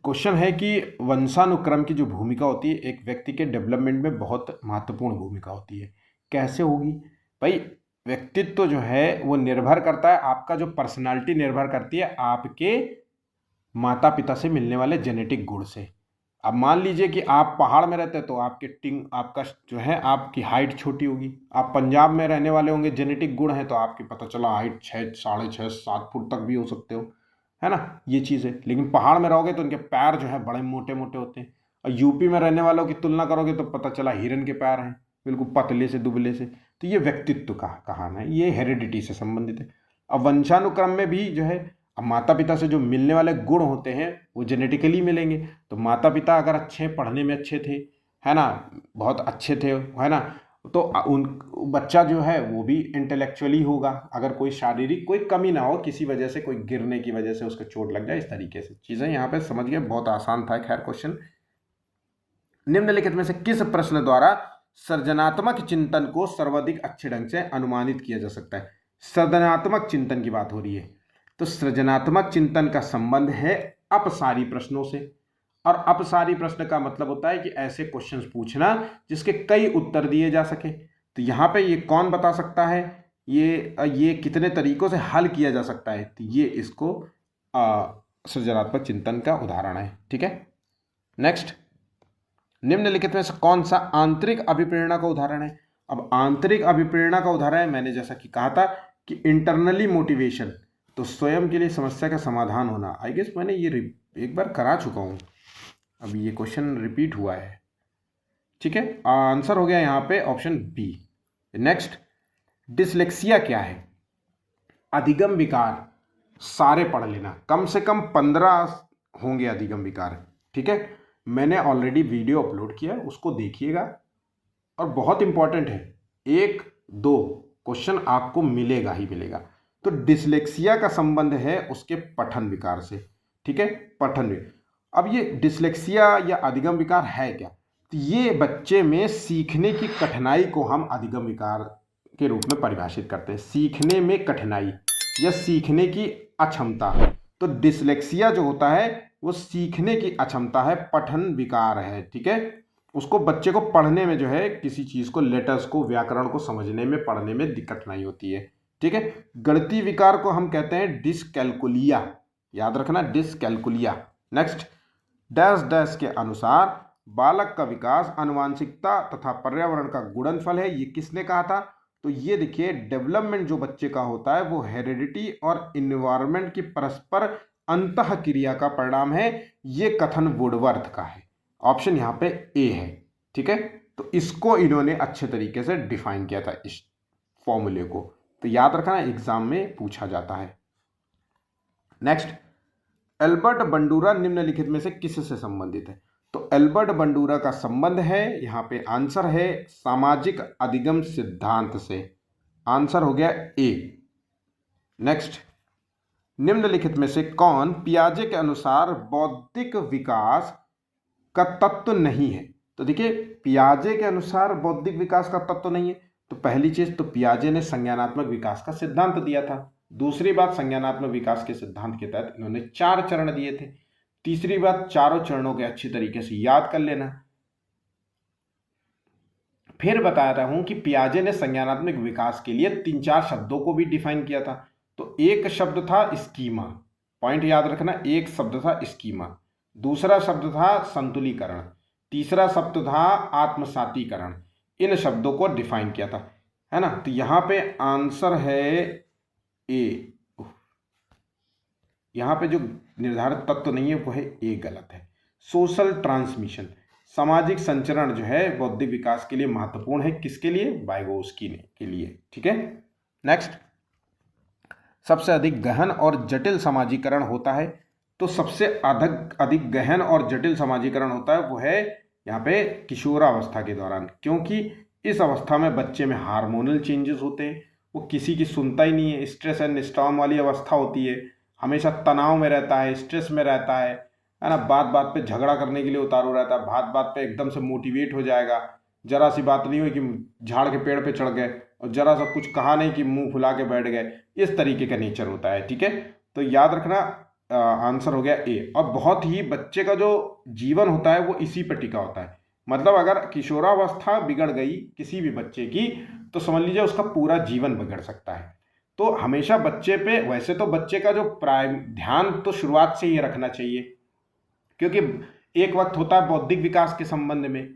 क्वेश्चन है कि वंशानुक्रम की जो भूमिका होती है एक व्यक्ति के डेवलपमेंट में बहुत महत्वपूर्ण भूमिका होती है। कैसे होगी भाई। व्यक्तित्व जो है वो निर्भर करता है, आपका जो पर्सनालिटी निर्भर करती है आपके माता पिता से मिलने वाले जेनेटिक गुण से। अब मान लीजिए कि आप पहाड़ में रहते हैं तो आपका जो है आपकी हाइट छोटी होगी। आप पंजाब में रहने वाले होंगे, जेनेटिक गुण है तो आपकी पता चला हाइट 6, 6.5, 7 फुट तक भी हो सकते हो, है ना। ये चीज़ है। लेकिन पहाड़ में रहोगे तो उनके पैर जो है बड़े मोटे मोटे होते हैं। और यूपी में रहने वालों की तुलना करोगे तो पता चला हिरन के पैर हैं, बिल्कुल पतले से दुबले से। तो ये व्यक्तित्व का कहानी है, ये हेरिडिटी से संबंधित है। अब वंशानुक्रम में भी जो है, अब माता पिता से जो मिलने वाले गुण होते हैं वो जेनेटिकली मिलेंगे। तो माता पिता अगर अच्छे पढ़ने में अच्छे थे, है ना, बहुत अच्छे थे, है ना, तो उन बच्चा जो है वो भी इंटेलेक्चुअली होगा। अगर कोई शारीरिक कोई कमी ना हो, किसी वजह से कोई गिरने की वजह से उसको चोट लग जाए, इस तरीके से चीज़ें यहाँ पे समझ गए। बहुत आसान था खैर क्वेश्चन। निम्नलिखित में से किस प्रश्न द्वारा सृजनात्मक चिंतन को सर्वाधिक अच्छे ढंग से अनुमानित किया जा सकता है। सृजनात्मक चिंतन की बात हो रही है, तो सृजनात्मक चिंतन का संबंध है अपसारी प्रश्नों से। और अपसारी प्रश्न का मतलब होता है कि ऐसे क्वेश्चंस पूछना जिसके कई उत्तर दिए जा सके। तो यहाँ पे ये कौन बता सकता है, ये कितने तरीकों से हल किया जा सकता है, तो ये इसको सृजनात्मक चिंतन का उदाहरण है। ठीक है, नेक्स्ट। निम्नलिखित में से कौन सा आंतरिक अभिप्रेरणा का उदाहरण है। अब आंतरिक अभिप्रेरणा का उदाहरण मैंने जैसा कि कहा था कि इंटरनली मोटिवेशन, तो स्वयं के लिए समस्या का समाधान होना। आई गेस मैंने ये एक बार करा चुका हूँ, अब ये क्वेश्चन रिपीट हुआ है। ठीक है, आंसर हो गया यहाँ पे ऑप्शन बी। नेक्स्ट, डिसलेक्सिया क्या है? अधिगम विकार सारे पढ़ लेना, कम से कम 15 होंगे अधिगम विकार, ठीक है। मैंने ऑलरेडी वीडियो अपलोड किया, उसको देखिएगा और बहुत इंपॉर्टेंट है, 1-2 क्वेश्चन आपको मिलेगा ही मिलेगा। तो डिसलेक्सिया का संबंध है उसके पठन विकार से, ठीक है, पठन विकार। अब ये डिसलेक्सिया या अधिगम विकार है क्या? तो ये बच्चे में सीखने की कठिनाई को हम अधिगम विकार के रूप में परिभाषित करते हैं। सीखने में कठिनाई या सीखने की अक्षमता। तो डिसलेक्सिया जो होता है वो सीखने की अक्षमता है, पठन विकार है, ठीक है। उसको बच्चे को पढ़ने में जो है किसी चीज़ को, लेटर्स को, व्याकरण को समझने में, पढ़ने में कठिनाई होती है, ठीक है। गणितीय विकार को हम कहते हैं डिसकैलकुलिया, याद रखना, डिसकैलकुलिया। नेक्स्ट, डैश डैश के अनुसार बालक का विकास आनुवांशिकता तथा पर्यावरण का गुणनफल है। ये किसने कहा था? तो ये देखिए, डेवलपमेंट जो बच्चे का होता है वो हेरिडिटी और इन्वायरमेंट की परस्पर अंतः क्रिया का परिणाम है। ये कथन वुडवर्थ का है। ऑप्शन यहाँ पे ए है, ठीक है। तो इसको इन्होंने अच्छे तरीके से डिफाइन किया था, इस फॉर्मूले को, तो याद रखना, एग्जाम में पूछा जाता है। नेक्स्ट, एल्बर्ट बंडूरा निम्नलिखित में से किससे संबंधित है? तो एल्बर्ट बंडूरा का संबंध है, यहाँ पे आंसर है सामाजिक अधिगम सिद्धांत से। आंसर हो गया ए। नेक्स्ट, निम्नलिखित में से कौन पियाजे के अनुसार बौद्धिक विकास का तत्व नहीं है? तो देखिए, पियाजे के अनुसार बौद्धिक विकास का तत्व नहीं है, तो पहली चीज तो पियाजे ने संज्ञानात्मक विकास का सिद्धांत दिया था। दूसरी बात, संज्ञानात्मक विकास के सिद्धांत के तहत इन्होंने 4 चरण दिए थे। तीसरी बात, चारों चरणों के अच्छी तरीके से याद कर लेना। फिर बता रहा हूं कि पियाजे ने संज्ञानात्मक विकास के लिए 3-4 शब्दों को भी डिफाइन किया था। तो एक शब्द था स्कीमा, पॉइंट याद रखना, एक शब्द था स्कीमा, दूसरा शब्द था संतुलीकरण, तीसरा शब्द था आत्मसातीकरण। इन शब्दों को डिफाइन किया था, है ना। तो यहां पे आंसर है ए। यहां पे जो निर्धारित तत्व नहीं है वो है ए, गलत है। सोशल ट्रांसमिशन, सामाजिक संचरण जो है बौद्धिक विकास के लिए महत्वपूर्ण है। किसके लिए? वाइगोस्की के लिए, ठीक है। नेक्स्ट, सबसे अधिक गहन और जटिल समाजीकरण होता है। तो सबसे अधिक गहन और जटिल समाजीकरण होता है वो है यहाँ पे किशोरावस्था के दौरान, क्योंकि इस अवस्था में बच्चे में हार्मोनल चेंजेस होते हैं, वो किसी की सुनता ही नहीं है, स्ट्रेस एंड स्टॉर्म वाली अवस्था होती है, हमेशा तनाव में रहता है, स्ट्रेस में रहता है ना। बात बात पे झगड़ा करने के लिए उतारू रहता है, बात बात पे एकदम से मोटिवेट हो जाएगा, जरा सी बात नहीं हुई कि झाड़ के पेड़ पे चढ़ गए, और जरा सा कुछ कहा नहीं कि मुंह फुला के बैठ गए। इस तरीके का नेचर होता है, ठीक है। तो याद रखना, आंसर हो गया ए। और बहुत ही बच्चे का जो जीवन होता है वो इसी पर टिका होता है। मतलब अगर किशोरावस्था बिगड़ गई किसी भी बच्चे की, तो समझ लीजिए उसका पूरा जीवन बिगड़ सकता है। तो हमेशा बच्चे पे, वैसे तो बच्चे का जो ध्यान तो शुरुआत से ही रखना चाहिए, क्योंकि एक वक्त होता है बौद्धिक विकास के संबंध में,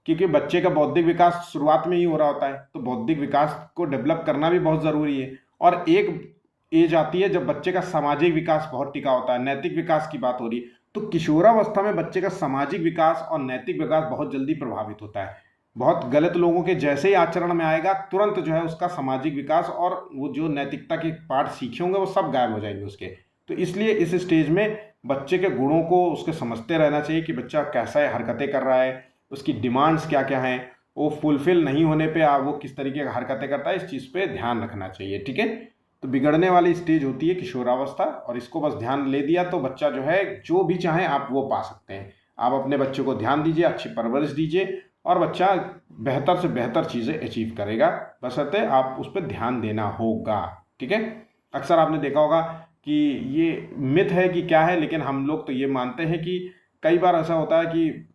क्योंकि बच्चे का बौद्धिक विकास शुरुआत में ही हो रहा होता है, तो बौद्धिक विकास को डेवलप करना भी बहुत ज़रूरी है। और एक एज आती है जब बच्चे का सामाजिक विकास बहुत टिका होता है, नैतिक विकास की बात हो रही है, तो किशोरावस्था में बच्चे का सामाजिक विकास और नैतिक विकास बहुत जल्दी प्रभावित होता है। बहुत गलत लोगों के जैसे ही आचरण में आएगा, तुरंत जो है उसका सामाजिक विकास और वो जो नैतिकता के पाठ सीखे होंगे वो सब गायब हो जाएंगे उसके। तो इसलिए इस स्टेज में बच्चे के गुणों को उसके समझते रहना चाहिए कि बच्चा कैसा हरकतें कर रहा है, उसकी डिमांड्स क्या क्या हैं, वो फुलफिल नहीं होने पे वो किस तरीके की हरकतें करता है, इस चीज़ पे ध्यान रखना चाहिए, ठीक है। तो बिगड़ने वाली स्टेज होती है किशोरावस्था, और इसको बस ध्यान ले दिया तो बच्चा जो है जो भी चाहे आप वो पा सकते हैं। आप अपने बच्चे को ध्यान दीजिए, अच्छी परवरिश दीजिए, और बच्चा बेहतर से बेहतर चीज़ें अचीव करेगा, बशर्ते आप उस पर ध्यान देना होगा, ठीक है। अक्सर आपने देखा होगा कि ये मिथ है कि क्या है, लेकिन हम लोग तो ये मानते हैं कि कई बार ऐसा होता है कि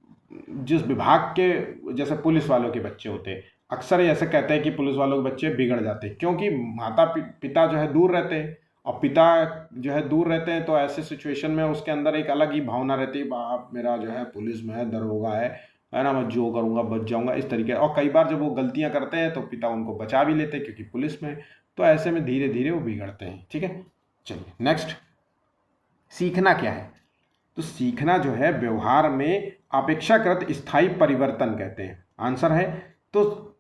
जिस विभाग के, जैसे पुलिस वालों के बच्चे होते हैं, अक्सर ऐसे कहते हैं कि पुलिस वालों के बच्चे बिगड़ जाते हैं, क्योंकि माता पिता जो है दूर रहते हैं, और पिता जो है दूर रहते हैं, तो ऐसे सिचुएशन में उसके अंदर एक अलग ही भावना रहती है, बाप मेरा जो है पुलिस में है, दरोगा है ना, मैं जो करूँगा बच जाऊँगा, इस तरीके। और कई बार जब वो गलतियाँ करते हैं तो पिता उनको बचा भी लेते हैं क्योंकि पुलिस में, तो ऐसे में धीरे धीरे वो बिगड़ते हैं, ठीक है। चलिए नेक्स्ट, सीखना क्या है? तो सीखना जो है व्यवहार में अपेक्षाकृत स्थायी परिवर्तन कहते हैं। आंसर है, तो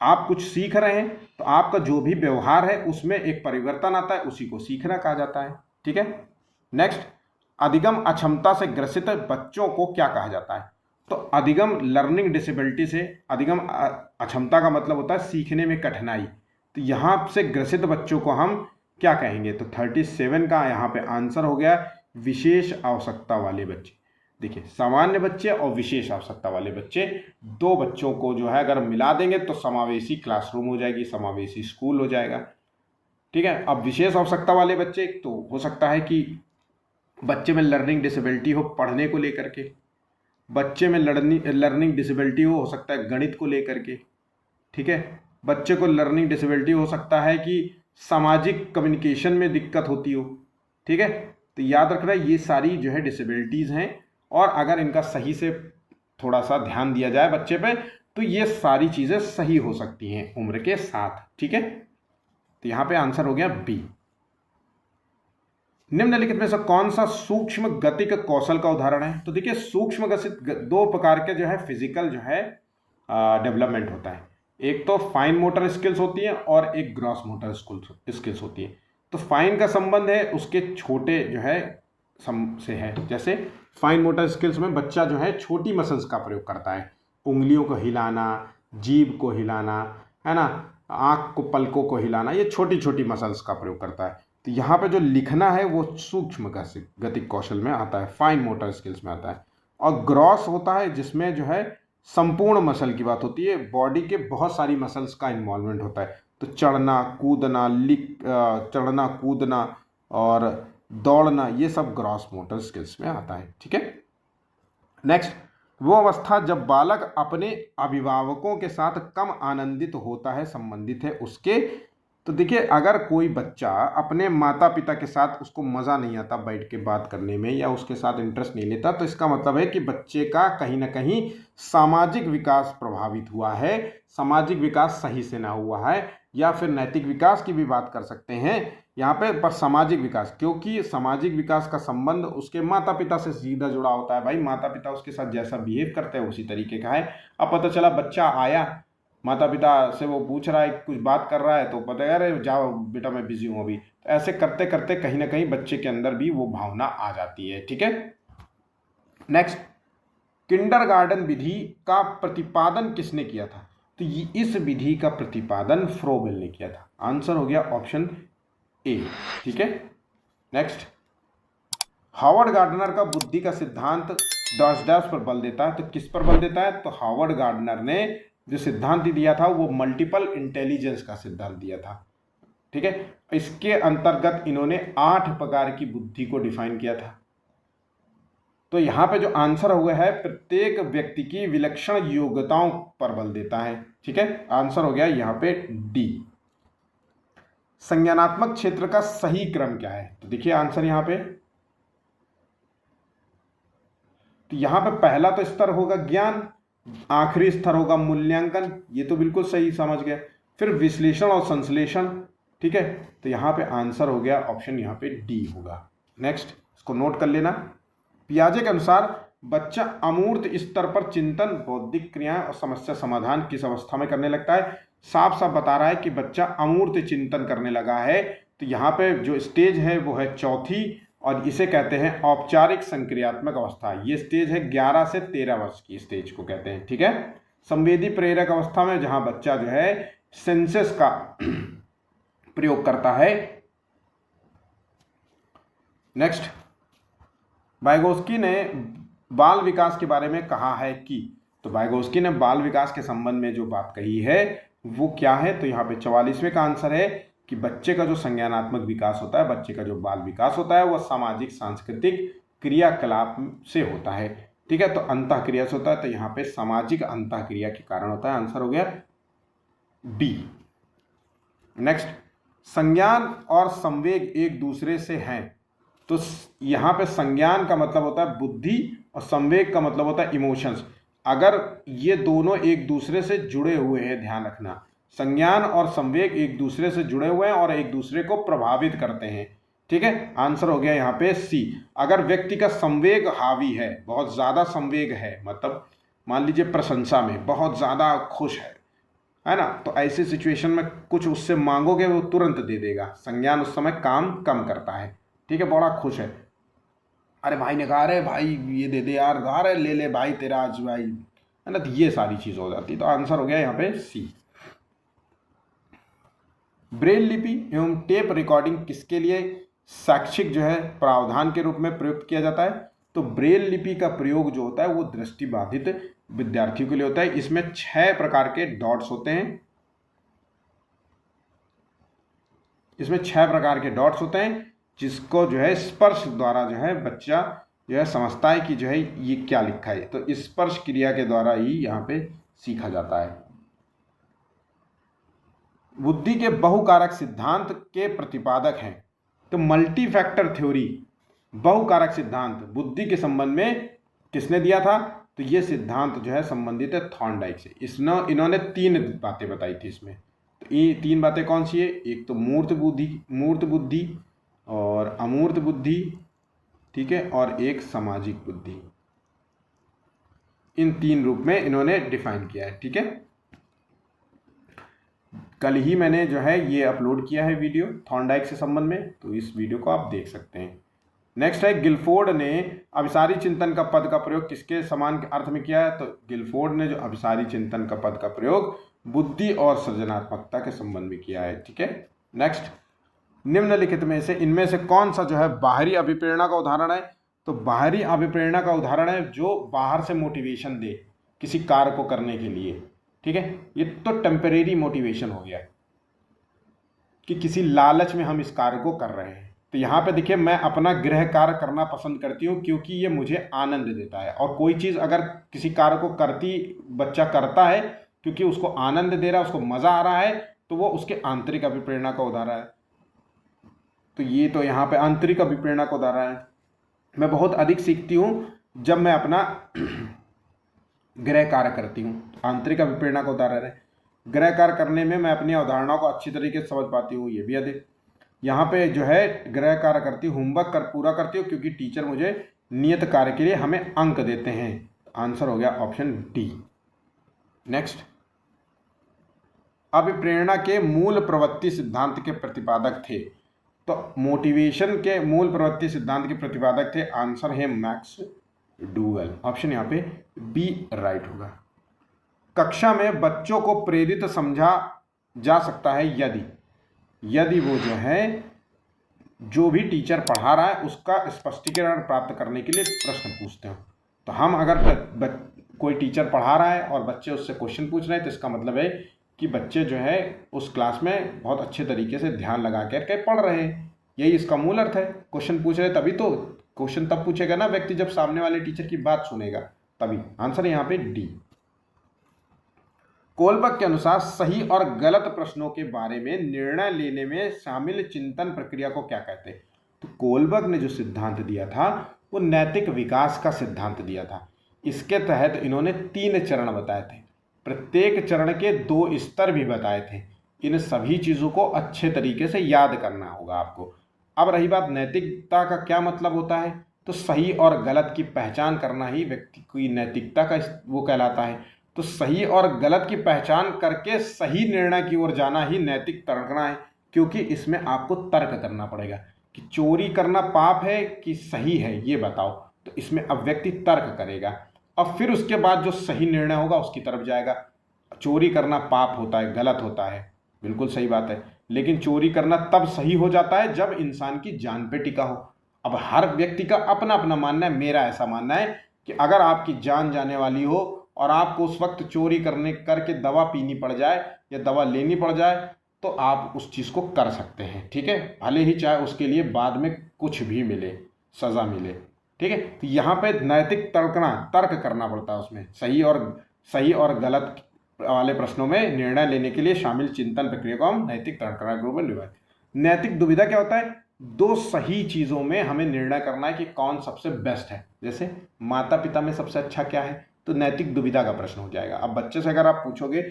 आप कुछ सीख रहे हैं तो तो आपका जो भी व्यवहार है उसमें एक परिवर्तन आता है, उसी को सीखना कहा जाता है। ठीक है। नेक्स्ट, अधिगम अक्षमता से ग्रसित बच्चों को क्या कहा जाता है? तो अधिगम लर्निंग डिसेबिलिटी से, अधिगम अक्षमता का मतलब होता है सीखने में कठिनाई, तो यहाँ से ग्रसित बच्चों को हम क्या कहेंगे? तो 37 का यहाँ पे आंसर हो गया विशेष आवश्यकता वाले बच्चे। देखिए, सामान्य बच्चे और विशेष आवश्यकता वाले बच्चे, दो बच्चों को जो है अगर मिला देंगे तो समावेशी क्लासरूम हो जाएगी, समावेशी स्कूल हो जाएगा। ठीक है। अब विशेष आवश्यकता वाले बच्चे तो हो सकता है कि बच्चे में लर्निंग डिसेबिलिटी हो पढ़ने को लेकर के, बच्चे में लर्निंग डिसेबिलिटी हो सकता है गणित को लेकर के। ठीक है। बच्चे को लर्निंग डिसेबिलिटी हो सकता है कि सामाजिक कम्युनिकेशन में दिक्कत होती हो। ठीक है। तो याद रखना ये सारी जो है डिसेबिलिटीज़ हैं, और अगर इनका सही से थोड़ा सा ध्यान दिया जाए बच्चे पे तो ये सारी चीज़ें सही हो सकती हैं उम्र के साथ। ठीक है। तो यहाँ पे आंसर हो गया बी। निम्नलिखित में से कौन सा सूक्ष्म गतिक कौशल का उदाहरण है? तो देखिए, सूक्ष्म गतिक दो प्रकार के जो है फिजिकल जो है डेवलपमेंट होता है। एक तो फाइन मोटर स्किल्स होती है और एक ग्रॉस मोटर स्किल्स होती है। तो फाइन का संबंध है उसके छोटे जो है से है। जैसे फाइन मोटर स्किल्स में बच्चा जो है छोटी मसल्स का प्रयोग करता है, उंगलियों को हिलाना, जीभ को हिलाना, है ना, आँख को, पलकों को हिलाना, ये छोटी छोटी मसल्स का प्रयोग करता है। तो यहाँ पे जो लिखना है वो सूक्ष्म गतिक कौशल में आता है, फाइन मोटर स्किल्स में आता है। और ग्रॉस होता है जिसमें जो है संपूर्ण मसल की बात होती है, बॉडी के बहुत सारी मसल्स का इन्वॉल्वमेंट होता है। तो चढ़ना कूदना और दौड़ना, ये सब ग्रॉस मोटर स्किल्स में आता है। ठीक है। नेक्स्ट, वो अवस्था जब बालक अपने अभिभावकों के साथ कम आनंदित होता है संबंधित है उसके। तो देखिए, अगर कोई बच्चा अपने माता पिता के साथ उसको मज़ा नहीं आता बैठ के बात करने में, या उसके साथ इंटरेस्ट नहीं लेता, तो इसका मतलब है कि बच्चे का कहीं ना कहीं सामाजिक विकास प्रभावित हुआ है, सामाजिक विकास सही से ना हुआ है, या फिर नैतिक विकास की भी बात कर सकते हैं यहाँ पे, पर सामाजिक विकास, क्योंकि सामाजिक विकास का संबंध उसके माता पिता से सीधा जुड़ा होता है। भाई, माता पिता उसके साथ जैसा बिहेव करते हैं उसी तरीके का है। अब पता चला बच्चा आया, माता पिता से वो पूछ रहा है, कुछ बात कर रहा है, तो पता है अरे जाओ बेटा मैं बिजी हूँ अभी। तो ऐसे करते करते कहीं ना कहीं बच्चे के अंदर भी वो भावना आ जाती है। ठीक है। नेक्स्ट, किंडरगार्टन विधि का प्रतिपादन किसने किया था? तो इस विधि का प्रतिपादन फ्रोबेल ने किया था। आंसर हो गया ऑप्शन ए। ठीक है। नेक्स्ट, हावर्ड गार्डनर का बुद्धि का सिद्धांत डैश डैश पर बल देता है। तो किस पर बल देता है? तो हावर्ड गार्डनर ने जो सिद्धांत दिया था वो मल्टीपल इंटेलिजेंस का सिद्धांत दिया था। ठीक है। इसके अंतर्गत इन्होंने 8 प्रकार की बुद्धि को डिफाइन किया था। तो यहाँ पे जो आंसर हुआ है प्रत्येक व्यक्ति की विलक्षण योग्यताओं पर बल देता है। ठीक है। आंसर हो गया यहाँ पे डी। संज्ञानात्मक क्षेत्र का सही क्रम क्या है? तो देखिए आंसर यहाँ पे, तो यहाँ पे पहला तो स्तर होगा ज्ञान, आखिरी स्तर होगा मूल्यांकन, ये तो बिल्कुल सही समझ गए। फिर विश्लेषण और संश्लेषण। ठीक है। तो यहाँ पे आंसर हो गया ऑप्शन यहाँ पे डी होगा। नेक्स्ट, इसको नोट कर लेना। पियाजे के अनुसार बच्चा अमूर्त स्तर पर चिंतन, बौद्धिक क्रियाएं और समस्या समाधान किस अवस्था में करने लगता है? साफ साफ बता रहा है कि बच्चा अमूर्त चिंतन करने लगा है। तो यहाँ पे जो स्टेज है वो है चौथी, और इसे कहते हैं औपचारिक संक्रियात्मक अवस्था। ये स्टेज है 11 से 13 वर्ष की स्टेज को कहते हैं। ठीक है। संवेदी प्रेरक अवस्था में जहां बच्चा जो है सेंसेस का प्रयोग करता है। नेक्स्ट, वाइगोस्की ने बाल विकास के बारे में कहा है कि, तो वाइगोस्की ने बाल विकास के संबंध में जो बात कही है वो क्या है? तो यहाँ पे 44वें का आंसर है कि बच्चे का जो संज्ञानात्मक विकास होता है, बच्चे का जो बाल विकास होता है, वह सामाजिक सांस्कृतिक क्रियाकलाप से होता है। ठीक है। तो अंतःक्रिया से होता है, तो यहाँ पे सामाजिक अंतःक्रिया के कारण होता है। आंसर हो गया बी। नेक्स्ट, संज्ञान और संवेग एक दूसरे से हैं। तो यहाँ पे संज्ञान का मतलब होता है बुद्धि और संवेग का मतलब होता है इमोशंस। अगर ये दोनों एक दूसरे से जुड़े हुए हैं, ध्यान रखना, संज्ञान और संवेग एक दूसरे से जुड़े हुए हैं और एक दूसरे को प्रभावित करते हैं। ठीक है। आंसर हो गया यहाँ पे सी। अगर व्यक्ति का संवेग हावी है, बहुत ज़्यादा संवेग है, मतलब मान लीजिए प्रशंसा में बहुत ज़्यादा खुश है, है ना। तो ऐसी सिचुएशन में कुछ उससे मांगोगे वो तुरंत दे देगा, संज्ञान उस समय काम कम करता है, ठीक है। बड़ा खुश है, अरे भाई ने कहा अरे भाई ये दे दे यार, अरे ले ले भाई तेरा आज भाई, है ना। तो ये सारी चीज़ हो जाती है। तो आंसर हो गया यहाँ पे सी। ब्रेल लिपि एवं टेप रिकॉर्डिंग किसके लिए शैक्षिक जो है प्रावधान के रूप में प्रयुक्त किया जाता है? तो ब्रेल लिपि का प्रयोग जो होता है वो दृष्टिबाधित विद्यार्थियों के लिए होता है। इसमें 6 प्रकार के डॉट्स होते हैं, इसमें 6 प्रकार के डॉट्स होते हैं, जिसको जो है स्पर्श द्वारा जो है बच्चा जो है समझता है कि जो है ये क्या लिखा है। तो स्पर्श क्रिया के द्वारा ही यहाँ पे सीखा जाता है। बुद्धि के बहुकारक सिद्धांत के प्रतिपादक हैं। तो मल्टी फैक्टर थ्योरी, बहुकारक सिद्धांत बुद्धि के संबंध में किसने दिया था? तो ये सिद्धांत जो है संबंधित है थॉर्नडाइक से। इन्होंने 3 बातें बताई थी इसमें। तो ये 3 बातें कौन सी है? एक तो मूर्त बुद्धि और अमूर्त बुद्धि, ठीक है, और एक सामाजिक बुद्धि। इन 3 रूप में इन्होंने डिफाइन किया है, ठीक है। कल ही मैंने जो है ये अपलोड किया है वीडियो थॉर्नडाइक से संबंध में, तो इस वीडियो को आप देख सकते हैं। नेक्स्ट है गिलफोर्ड ने अभिसारी चिंतन का पद का प्रयोग किसके समान अर्थ में किया है? तो गिलफोर्ड ने जो अभिसारी चिंतन का पद का प्रयोग बुद्धि और सृजनात्मकता के संबंध में किया है, ठीक है। नेक्स्ट, निम्नलिखित में से इनमें से कौन सा जो है बाहरी अभिप्रेरणा का उदाहरण है? तो बाहरी अभिप्रेरणा का उदाहरण है जो बाहर से मोटिवेशन दे किसी कार्य को करने के लिए, ठीक है। ये तो टेम्परेरी मोटिवेशन हो गया कि किसी लालच में हम इस कार्य को कर रहे हैं। तो यहाँ पे देखिए, मैं अपना गृह कार्य करना पसंद करती हूँ क्योंकि ये मुझे आनंद देता है। और कोई चीज़ अगर किसी कार्य को बच्चा करता है क्योंकि उसको आनंद दे रहा है, उसको मज़ा आ रहा है, तो वो उसके आंतरिक अभिप्रेरणा का उदाहरण है। तो ये तो यहाँ पे आंतरिक अभिप्रेरणा का उदाहरण है। मैं बहुत अधिक सीखती हूँ जब मैं अपना गृह कार्य करती हूँ, आंतरिक अभिप्रेरणा का उदाहरण है। गृह कार्य करने में मैं अपनी अवधारणाओं को अच्छी तरीके से समझ पाती हूँ, ये भी अधिक। यहाँ पे जो है गृह कार्य करती हूँ, होमवर्क पूरा करती हूँ क्योंकि टीचर मुझे नियत कार्य के लिए हमें अंक देते हैं। आंसर हो गया ऑप्शन डी। नेक्स्ट, अभिप्रेरणा के मूल प्रवृत्ति सिद्धांत के प्रतिपादक थे। तो मोटिवेशन के मूल प्रवृत्ति सिद्धांत के प्रतिपादक थे, आंसर है मैक्स डूगल। ऑप्शन यहाँ पे बी राइट होगा। कक्षा में बच्चों को प्रेरित समझा जा सकता है यदि वो जो है जो भी टीचर पढ़ा रहा है उसका स्पष्टीकरण प्राप्त करने के लिए प्रश्न पूछते हो। तो हम अगर कोई टीचर पढ़ा रहा है और बच्चे उससे क्वेश्चन पूछ रहे हैं, तो इसका मतलब है कि बच्चे जो है उस क्लास में बहुत अच्छे तरीके से ध्यान लगा करके पढ़ रहे हैं। यही इसका मूल अर्थ है। क्वेश्चन पूछ रहे तभी तो, क्वेश्चन तब पूछेगा ना व्यक्ति जब सामने वाले टीचर की बात सुनेगा, तभी। आंसर है यहाँ पे डी। कोलबर्ग के अनुसार सही और गलत प्रश्नों के बारे में निर्णय लेने में शामिल चिंतन प्रक्रिया को क्या कहते हैं? तो कोलबर्ग ने जो सिद्धांत दिया था वो नैतिक विकास का सिद्धांत दिया था। इसके तहत इन्होंने 3 चरण बताए थे, प्रत्येक चरण के 2 स्तर भी बताए थे। इन सभी चीज़ों को अच्छे तरीके से याद करना होगा आपको। अब रही बात नैतिकता का क्या मतलब होता है, तो सही और गलत की पहचान करना ही व्यक्ति की नैतिकता का वो कहलाता है। तो सही और गलत की पहचान करके सही निर्णय की ओर जाना ही नैतिक तर्कना है, क्योंकि इसमें आपको तर्क करना पड़ेगा कि चोरी करना पाप है कि सही है, ये बताओ। तो इसमें अब व्यक्ति तर्क करेगा और फिर उसके बाद जो सही निर्णय होगा उसकी तरफ जाएगा। चोरी करना पाप होता है, गलत होता है, बिल्कुल सही बात है, लेकिन चोरी करना तब सही हो जाता है जब इंसान की जान पे टिका हो। अब हर व्यक्ति का अपना अपना मानना है। मेरा ऐसा मानना है कि अगर आपकी जान जाने वाली हो और आपको उस वक्त चोरी करके दवा पीनी पड़ जाए या दवा लेनी पड़ जाए, तो आप उस चीज़ को कर सकते हैं, ठीक है, भले ही चाहे उसके लिए बाद में कुछ भी मिले, सज़ा मिले, ठीक है। तो यहाँ पे नैतिक तर्क करना पड़ता है उसमें। सही और गलत वाले प्रश्नों में निर्णय लेने के लिए शामिल चिंतन प्रक्रिया को हम नैतिक तर्क ग्रुप में डिवाइड। नैतिक दुविधा क्या होता है? 2 सही चीज़ों में हमें निर्णय करना है कि कौन सबसे बेस्ट है। जैसे माता पिता में सबसे अच्छा क्या है, तो नैतिक दुविधा का प्रश्न हो जाएगा। अब बच्चे से अगर आप पूछोगे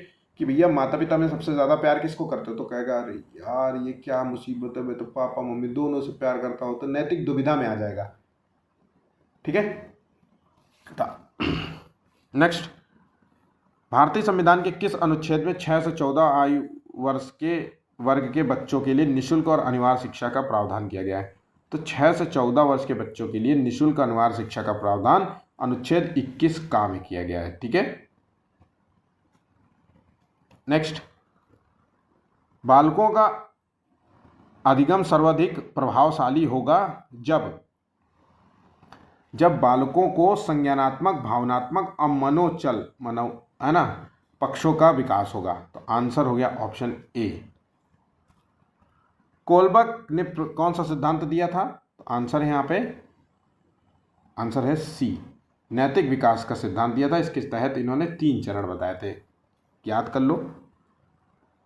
कि भैया माता पिता में सबसे ज़्यादा प्यार किसको करते हो, तो कहेगा अरे यार ये क्या मुसीबत है, मैं तो पापा मम्मी दोनों से प्यार करता हूँ। तो नैतिक दुविधा में आ जाएगा, ठीक है। नेक्स्ट, भारतीय संविधान के किस अनुच्छेद में 6 से 14 आयु वर्ग के बच्चों के लिए निःशुल्क और अनिवार्य शिक्षा का प्रावधान किया गया है? तो 6 से 14 वर्ष के बच्चों के लिए निःशुल्क अनिवार्य शिक्षा का प्रावधान अनुच्छेद 21 का में किया गया है। ठीक है, नेक्स्ट, बालकों का अधिगम सर्वाधिक प्रभावशाली होगा जब बालकों को संज्ञानात्मक, भावनात्मक और मनोचल है ना पक्षों का विकास होगा। तो आंसर हो गया ऑप्शन ए। कोलबर्ग ने कौन सा सिद्धांत दिया था? तो आंसर है यहाँ पे, आंसर है सी, नैतिक विकास का सिद्धांत दिया था। इसके तहत इन्होंने 3 चरण बताए थे, याद कर लो।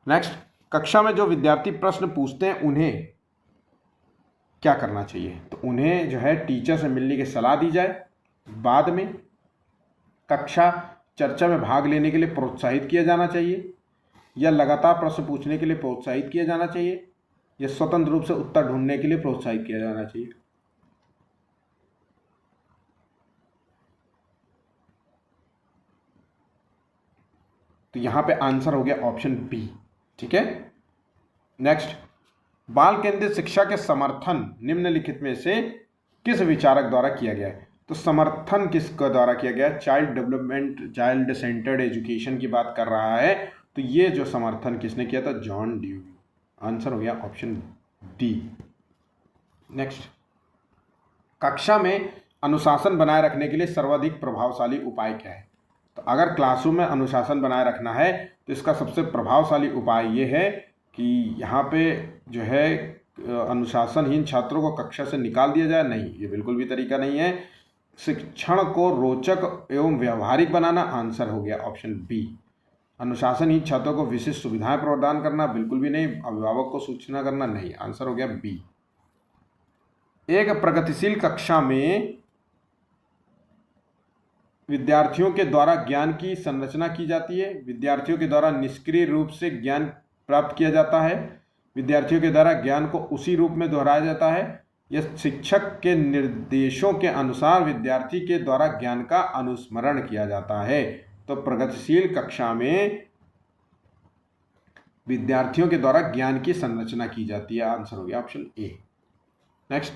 नेक्स्ट, कक्षा में जो विद्यार्थी प्रश्न पूछते हैं उन्हें क्या करना चाहिए? तो उन्हें जो है टीचर से मिलने की सलाह दी जाए, बाद में कक्षा चर्चा में भाग लेने के लिए प्रोत्साहित किया जाना चाहिए, या लगातार प्रश्न पूछने के लिए प्रोत्साहित किया जाना चाहिए, या स्वतंत्र रूप से उत्तर ढूंढने के लिए प्रोत्साहित किया जाना चाहिए। तो यहां पे आंसर हो गया ऑप्शन बी। ठीक है, नेक्स्ट, बाल केंद्रित शिक्षा के समर्थन निम्नलिखित में से किस विचारक द्वारा किया गया है? तो समर्थन किसके द्वारा किया गया है? Child development, child centred education की बात कर रहा है। तो ये जो समर्थन किसने किया था? John dewy. आंसर हो गया ऑप्शन डी। नेक्स्ट, कक्षा में अनुशासन बनाए रखने के लिए सर्वाधिक प्रभावशाली उपाय क्या है? तो अगर क्लासरूम में अनुशासन बनाए रखना है तो इसका सबसे प्रभावशाली उपाय ये है कि यहाँ पे जो है अनुशासनहीन छात्रों को कक्षा से निकाल दिया जाए। नहीं, ये बिल्कुल भी तरीका नहीं है। शिक्षण को रोचक एवं व्यवहारिक बनाना, आंसर हो गया ऑप्शन बी। अनुशासनहीन छात्रों को विशिष्ट सुविधाएं प्रदान करना, बिल्कुल भी नहीं। अभिभावक को सूचना करना, नहीं, आंसर हो गया बी। एक प्रगतिशील कक्षा में विद्यार्थियों के द्वारा ज्ञान की संरचना की जाती है, विद्यार्थियों के द्वारा निष्क्रिय रूप से ज्ञान प्राप्त किया जाता है, विद्यार्थियों के द्वारा ज्ञान को उसी रूप में दोहराया जाता है, यह शिक्षक के निर्देशों के अनुसार विद्यार्थी के द्वारा ज्ञान का अनुस्मरण किया जाता है। तो प्रगतिशील कक्षा में विद्यार्थियों के द्वारा ज्ञान की संरचना की जाती है। आंसर हो गया ऑप्शन ए। नेक्स्ट,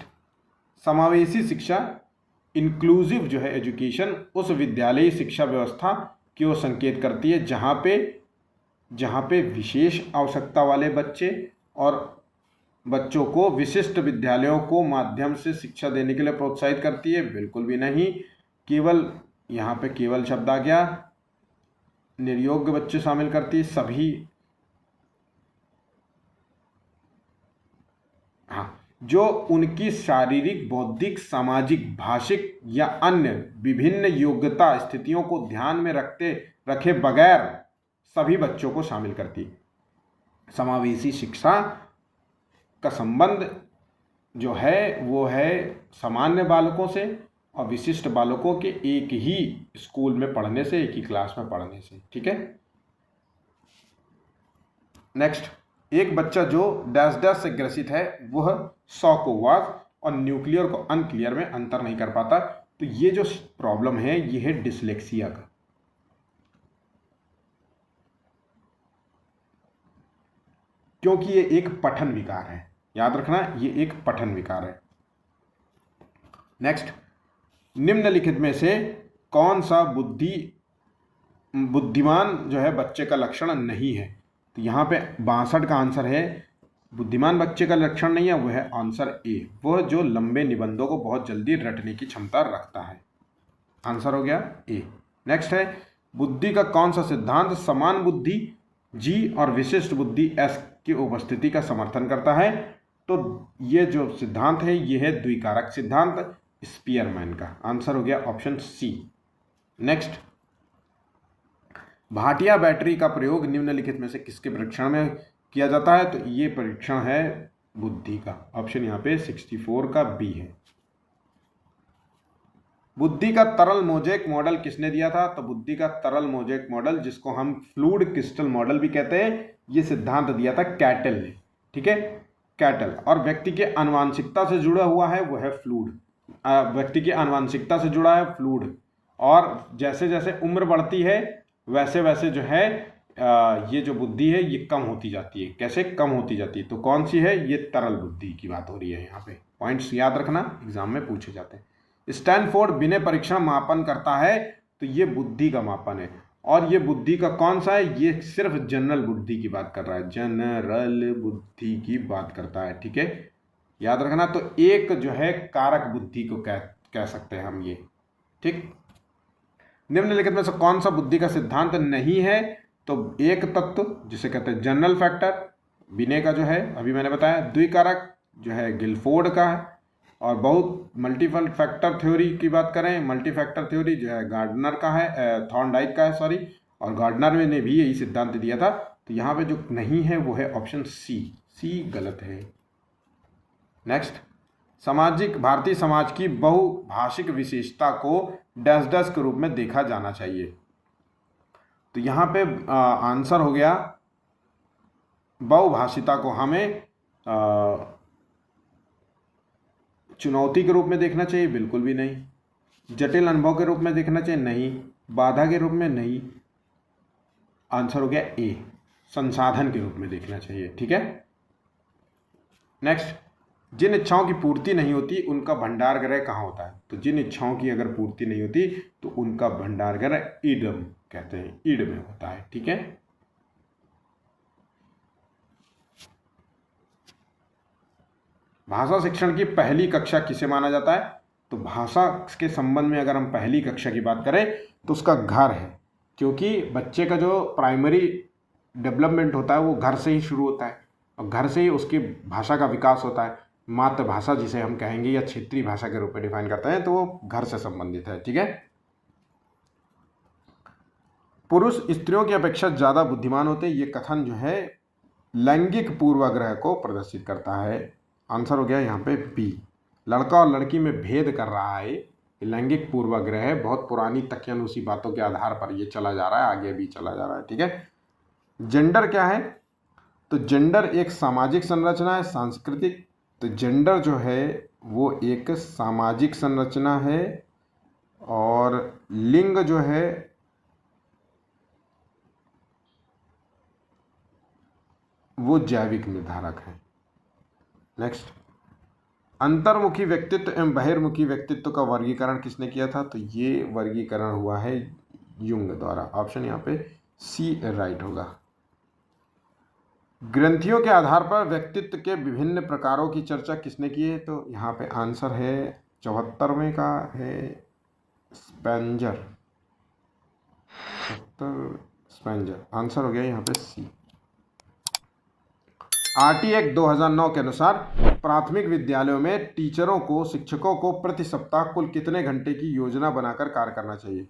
समावेशी शिक्षा, इंक्लूसिव जो है एजुकेशन, उस विद्यालयी शिक्षा व्यवस्था की ओर संकेत करती है जहाँ पे विशेष आवश्यकता वाले बच्चे और बच्चों को विशिष्ट विद्यालयों को माध्यम से शिक्षा देने के लिए प्रोत्साहित करती है। बिल्कुल भी नहीं, केवल यहाँ पे केवल शब्द आ गया, निर्योग्य बच्चे शामिल करती है सभी। हाँ, जो उनकी शारीरिक, बौद्धिक, सामाजिक, भाषिक या अन्य विभिन्न योग्यता स्थितियों को ध्यान में रखे बगैर सभी बच्चों को शामिल करती है। समावेशी शिक्षा का संबंध जो है वो है सामान्य बालकों से और विशिष्ट बालकों के एक ही स्कूल में पढ़ने से, एक ही क्लास में पढ़ने से। ठीक है, नेक्स्ट, एक बच्चा जो डैश डैश से ग्रसित है वह सौ को वाज और न्यूक्लियर को अनक्लियर में अंतर नहीं कर पाता। तो ये जो प्रॉब्लम है ये है डिसलेक्सिया का। क्योंकि ये एक पठन विकार है, याद रखना, ये एक पठन विकार है। नेक्स्ट, निम्नलिखित में से कौन सा बुद्धिमान जो है बच्चे का लक्षण नहीं है? तो यहाँ पे 62 का आंसर है बुद्धिमान बच्चे का लक्षण नहीं है, वह है आंसर ए, वह जो लंबे निबंधों को बहुत जल्दी रटने की क्षमता रखता है। आंसर हो गया ए। नेक्स्ट है, बुद्धि का कौन सा सिद्धांत समान बुद्धि जी और विशिष्ट बुद्धि एस की उपस्थिति का समर्थन करता है? तो ये जो सिद्धांत है ये है द्विकारक सिद्धांत स्पीयरमैन का। आंसर हो गया option C. Next, Bhatia battery का प्रयोग निम्नलिखित में से किसके परीक्षण में किया जाता है? तो ये परीक्षण है बुद्धि का। ऑप्शन यहाँ पे 64 का बी है। बुद्धि का तरल मोज़ेक मॉडल किसने दिया था? तो बुद्धि का तरल मोज़ेक मॉडल, जिसको हम फ्लूइड क्रिस्टल मॉडल भी कहते हैं, ये सिद्धांत दिया था कैटल ने। ठीक है, कैटल। और व्यक्ति के आनुवांशिकता से जुड़ा हुआ है वो है फ्लूइड, व्यक्ति की आनुवांशिकता से जुड़ा है फ्लूइड। और जैसे जैसे उम्र बढ़ती है वैसे वैसे जो है ये जो बुद्धि है ये कम होती जाती है। कैसे कम होती जाती है? तो कौन सी है? ये तरल बुद्धि की बात हो रही है। यहाँ पे पॉइंट्स याद रखना, एग्जाम में पूछे जाते हैं। स्टैनफोर्ड विनय परीक्षण मापन करता है, तो ये बुद्धि का मापन है। और ये बुद्धि का कौन सा है? ये सिर्फ जनरल बुद्धि की बात कर रहा है, जनरल बुद्धि की बात करता है। ठीक है, याद रखना। तो एक जो है कारक बुद्धि को कह सकते हैं हम ये। ठीक, निम्नलिखित में से कौन सा बुद्धि का सिद्धांत नहीं है? तो एक तत्व जिसे कहते हैं जनरल फैक्टर, विनय का जो है अभी मैंने बताया। द्विकारक जो है गिलफोर्ड का है। और बहुत मल्टीपल फैक्टर थ्योरी की बात करें, मल्टी फैक्टर थ्योरी जो है गार्डनर का है, थॉर्नडाइक का है सॉरी, और गार्डनर ने भी यही सिद्धांत दिया था। तो यहाँ पे जो नहीं है वो है ऑप्शन सी गलत है। नेक्स्ट, भारतीय समाज की बहुभाषिक विशेषता को डैश डैश के रूप में देखा जाना चाहिए। तो यहाँ पे आंसर हो गया, बहुभाषिता को हमें चुनौती के रूप में देखना चाहिए, बिल्कुल भी नहीं। जटिल अनुभव के रूप में देखना चाहिए, नहीं। बाधा के रूप में, नहीं। आंसर हो गया ए, संसाधन के रूप में देखना चाहिए। ठीक है, नेक्स्ट, जिन इच्छाओं की पूर्ति नहीं होती उनका भंडार गृह कहाँ होता है? तो जिन इच्छाओं की अगर पूर्ति नहीं होती तो उनका भंडार गृह ईडम कहते हैं, ईड में होता है। ठीक है, भाषा शिक्षण की पहली कक्षा किसे माना जाता है? तो भाषा के संबंध में अगर हम पहली कक्षा की बात करें तो उसका घर है, क्योंकि बच्चे का जो प्राइमरी डेवलपमेंट होता है वो घर से ही शुरू होता है, और घर से ही उसकी भाषा का विकास होता है। मातृभाषा जिसे हम कहेंगे या क्षेत्रीय भाषा के रूप में डिफाइन करते हैं, तो वो घर से संबंधित है। ठीक है, पुरुष स्त्रियों की अपेक्षा ज़्यादा बुद्धिमान होते हैं, ये कथन जो है लैंगिक पूर्वाग्रह को प्रदर्शित करता है। आंसर हो गया यहाँ पे बी, लड़का और लड़की में भेद कर रहा है, लैंगिक पूर्वाग्रह है। बहुत पुरानी तथ्यानुसी बातों के आधार पर ये चला जा रहा है, आगे भी चला जा रहा है। ठीक है, जेंडर क्या है? तो जेंडर एक सामाजिक संरचना है, सांस्कृतिक। तो जेंडर जो है वो एक सामाजिक संरचना है, और लिंग जो है वो जैविक निर्धारक है। नेक्स्ट, अंतर्मुखी व्यक्तित्व एवं बहिर्मुखी व्यक्तित्व का वर्गीकरण किसने किया था? तो ये वर्गीकरण हुआ है युंग द्वारा। ऑप्शन यहाँ पे सी राइट होगा। ग्रंथियों के आधार पर व्यक्तित्व के विभिन्न प्रकारों की चर्चा किसने की है? तो यहाँ पे आंसर है 74वें का है स्पेंजर, स्पेंजर। आंसर हो गया यहाँ पे सी। आरटी एक्ट 2009 के अनुसार प्राथमिक विद्यालयों में टीचरों को, शिक्षकों को प्रति सप्ताह कुल कितने घंटे की योजना बनाकर कार्य करना चाहिए?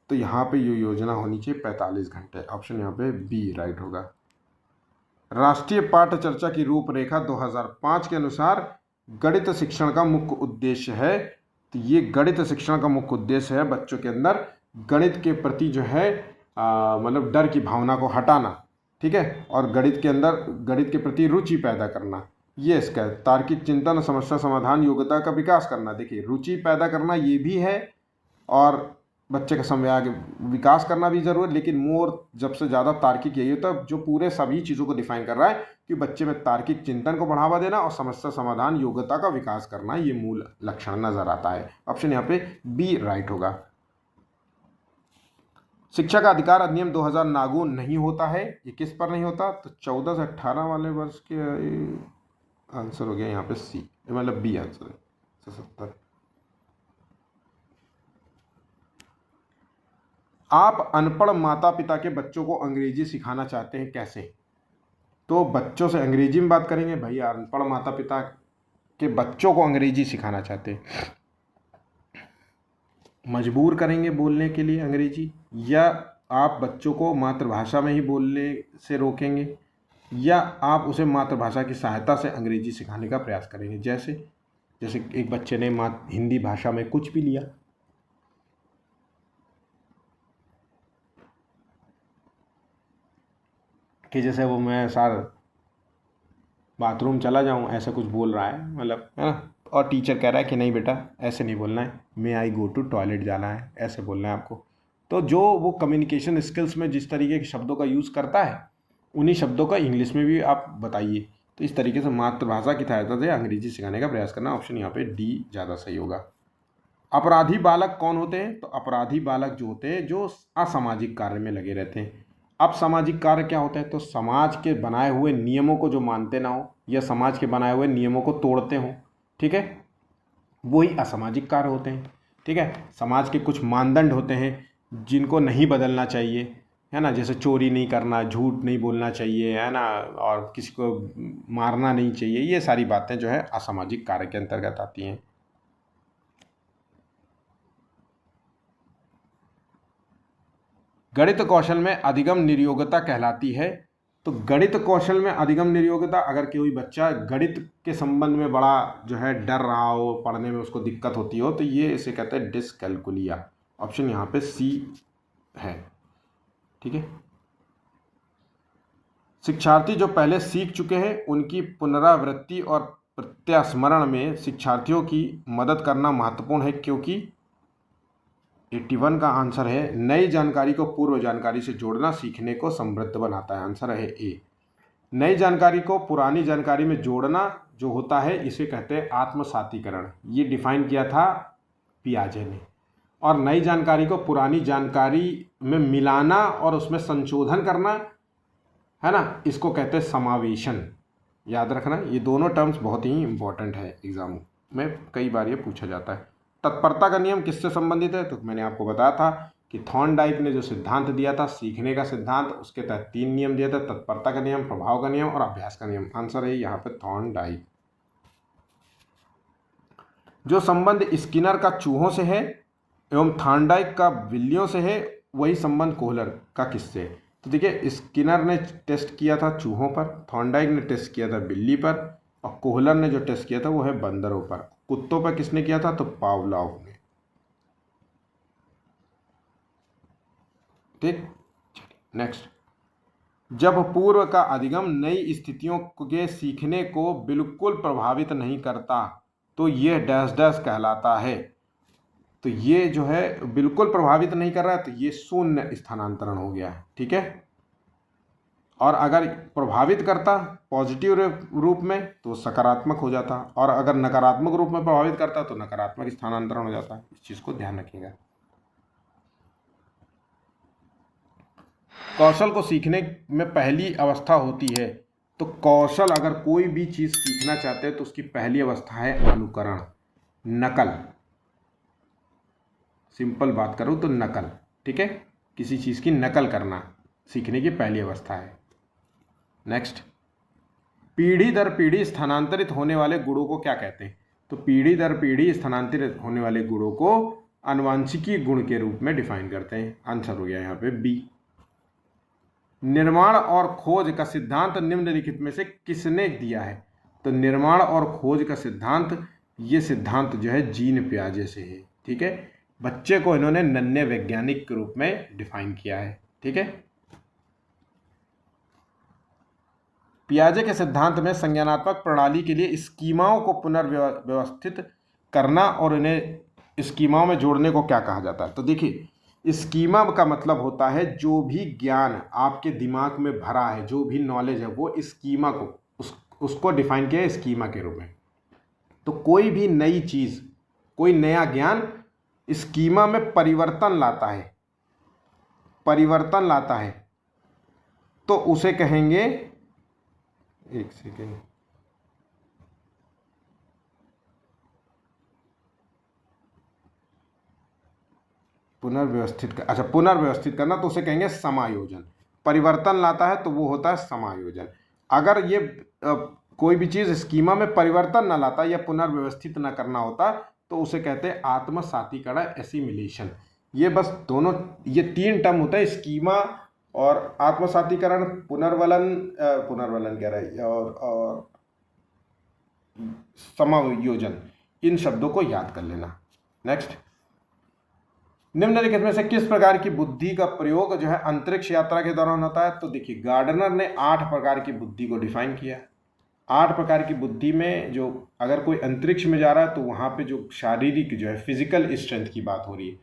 तो यहाँ पे ये योजना होनी चाहिए 45 घंटे। ऑप्शन यहाँ पे बी राइट होगा। राष्ट्रीय पाठ्य चर्चा की रूपरेखा 2005 के अनुसार गणित शिक्षण का मुख्य उद्देश्य है। तो ये गणित शिक्षण का मुख्य उद्देश्य है बच्चों के अंदर गणित के प्रति जो है मतलब डर की भावना को हटाना। ठीक है, और गणित के अंदर गणित के प्रति रुचि पैदा करना, ये इसका है। तार्किक चिंतन, समस्या समाधान योग्यता का विकास करना। देखिए, रुचि पैदा करना ये भी है, और बच्चे का समयाग विकास करना भी जरूर है, लेकिन मोर जब से ज़्यादा तार्किक यही होता है जो पूरे सभी चीज़ों को डिफाइन कर रहा है कि बच्चे में तार्किक चिंतन को बढ़ावा देना और समस्या समाधान योग्यता का विकास करना, ये मूल लक्षण नजर आता है। ऑप्शन यहाँ पे बी राइट होगा। शिक्षा का अधिकार अधिनियम 2000 लागू नहीं होता है, ये किस पर नहीं होता? तो 14 से 18 वाले वर्ष के। आंसर हो गया यहाँ पे सी, मतलब बी आंसर है 70। आप अनपढ़ माता पिता के बच्चों को अंग्रेजी सिखाना चाहते हैं, कैसे? तो बच्चों से अंग्रेजी में बात करेंगे। भैया, अनपढ़ माता पिता के बच्चों को अंग्रेजी सिखाना चाहते हैं, मजबूर करेंगे बोलने के लिए अंग्रेजी, या आप बच्चों को मातृभाषा में ही बोलने से रोकेंगे, या आप उसे मातृभाषा की सहायता से अंग्रेजी सिखाने का प्रयास करेंगे? जैसे एक बच्चे ने हिंदी भाषा में कुछ भी लिया, कि जैसे वो मैं सर बाथरूम चला जाऊं ऐसा कुछ बोल रहा है, मतलब है ना, और टीचर कह रहा है कि नहीं बेटा ऐसे नहीं बोलना है, मे आई गो टू टॉयलेट जाना है, ऐसे बोलना है आपको। तो जो वो कम्युनिकेशन स्किल्स में जिस तरीके के शब्दों का यूज़ करता है उन्हीं शब्दों का इंग्लिश में भी आप बताइए। तो इस तरीके से मातृभाषा की सहायता से अंग्रेजी सिखाने का प्रयास करना। ऑप्शन यहाँ पे डी ज़्यादा सही होगा। अपराधी बालक कौन होते हैं? तो अपराधी बालक जो होते हैं जो असामाजिक कार्य में लगे रहते हैं। अब सामाजिक कार्य क्या होता है? तो समाज के बनाए हुए नियमों को जो मानते ना हो या समाज के बनाए हुए नियमों को तोड़ते हो, ठीक है, वही असामाजिक कार्य होते हैं। ठीक है, समाज के कुछ मानदंड होते हैं जिनको नहीं बदलना चाहिए, है ना, जैसे चोरी नहीं करना, झूठ नहीं बोलना चाहिए, है ना, और किसी को मारना नहीं चाहिए। ये सारी बातें जो है असामाजिक कार्य के अंतर्गत आती हैं। गणित कौशल में अधिगम निर्योग्यता कहलाती है। तो गणित कौशल में अधिगम निर्योग्यता, अगर कोई बच्चा गणित के संबंध में बड़ा जो है डर रहा हो, पढ़ने में उसको दिक्कत होती हो, तो ये इसे कहते हैं डिसकैलकुलिया। ऑप्शन यहाँ पे सी है। ठीक है, शिक्षार्थी जो पहले सीख चुके हैं उनकी पुनरावृत्ति और प्रत्यास्मरण में शिक्षार्थियों की मदद करना महत्वपूर्ण है, क्योंकि 81 का आंसर है नई जानकारी को पूर्व जानकारी से जोड़ना सीखने को समृद्ध बनाता है। आंसर है ए। नई जानकारी को पुरानी जानकारी में जोड़ना जो होता है इसे कहते हैं आत्मसातीकरण। ये डिफाइन किया था पियाजे ने। और नई जानकारी को पुरानी जानकारी में मिलाना और उसमें संशोधन करना, है ना, इसको कहते हैं समावेशन। याद रखना, ये दोनों टर्म्स बहुत ही इंपॉर्टेंट है, एग्जाम में कई बार ये पूछा जाता है। तत्परता का नियम किससे संबंधित है? तो मैंने आपको बताया था कि थॉर्नडाइक ने जो सिद्धांत दिया था सीखने का सिद्धांत, उसके तहत 3 नियम दिए थे, तत्परता का नियम, प्रभाव का नियम और अभ्यास का नियम। आंसर है यहाँ पे थॉर्नडाइक। जो संबंध स्किनर का चूहों से है एवं थॉर्नडाइक का बिल्लियों से है, वही संबंध कोहलर का किससे है? तो देखिए, स्किनर ने टेस्ट किया था चूहों पर, थॉर्नडाइक ने टेस्ट किया था बिल्ली पर, और कोहलर ने जो टेस्ट किया था वो है बंदरों पर। कुत्तों पर किसने किया था? तो पावलोव ने। ठीक, नेक्स्ट। जब पूर्व का अधिगम नई स्थितियों के सीखने को बिल्कुल प्रभावित नहीं करता तो यह डैश डैश कहलाता है। तो ये जो है बिल्कुल प्रभावित नहीं कर रहा है तो ये शून्य स्थानांतरण हो गया है। ठीक है, और अगर प्रभावित करता पॉजिटिव रूप में तो सकारात्मक हो जाता, और अगर नकारात्मक रूप में प्रभावित करता तो नकारात्मक स्थानांतरण हो जाता। इस चीज़ को ध्यान रखिएगा। कौशल को सीखने में पहली अवस्था होती है। तो कौशल, अगर कोई भी चीज़ सीखना चाहते हैं तो उसकी पहली अवस्था है अनुकरण, नकल। सिंपल बात करूँ तो नकल। ठीक है, किसी चीज़ की नकल करना सीखने की पहली अवस्था है। नेक्स्ट, पीढ़ी दर पीढ़ी स्थानांतरित होने वाले गुणों को क्या कहते हैं? तो पीढ़ी दर पीढ़ी स्थानांतरित होने वाले गुणों को आनुवांशिकी गुण के रूप में डिफाइन करते हैं। आंसर हो गया यहाँ पे बी। निर्माण और खोज का सिद्धांत निम्नलिखित में से किसने दिया है? तो निर्माण और खोज का सिद्धांत, ये सिद्धांत जो है जीन पियाजे से है। ठीक है, बच्चे को इन्होंने नन्हे वैज्ञानिक के रूप में डिफाइन किया है। ठीक है, पियाजे के सिद्धांत में संज्ञानात्मक प्रणाली के लिए स्कीमाओं को पुनर्व्यवस्थित करना और इन्हें स्कीमाओं में जोड़ने को क्या कहा जाता है? तो देखिए, स्कीमा का मतलब होता है जो भी ज्ञान आपके दिमाग में भरा है, जो भी नॉलेज है, वो स्कीमा को उसको डिफाइन किया है स्कीमा के रूप में। तो कोई भी नई चीज़, कोई नया ज्ञान स्कीमा में परिवर्तन लाता है, परिवर्तन लाता है, तो उसे कहेंगे, एक सेकेंड, पुनर्व्यवस्थित करना, तो उसे कहेंगे समायोजन। परिवर्तन लाता है तो वो होता है समायोजन। अगर ये कोई भी चीज़ स्कीमा में परिवर्तन ना लाता या पुनर्व्यवस्थित ना करना होता तो उसे कहते हैं आत्मसातीकरण, एसिमिलेशन। ये बस दोनों, ये 3 टर्म होता है, स्कीमा और आत्मसातीकरण, पुनर्वलन कह रहा है, और समायोजन। इन शब्दों को याद कर लेना। नेक्स्ट, निम्नलिखित में से किस प्रकार की बुद्धि का प्रयोग जो है अंतरिक्ष यात्रा के दौरान होता है? तो देखिए, गार्डनर ने 8 प्रकार की बुद्धि को डिफाइन किया। 8 प्रकार की बुद्धि में जो, अगर कोई अंतरिक्ष में जा रहा है तो वहाँ पे जो शारीरिक जो है फिजिकल स्ट्रेंथ की बात हो रही है,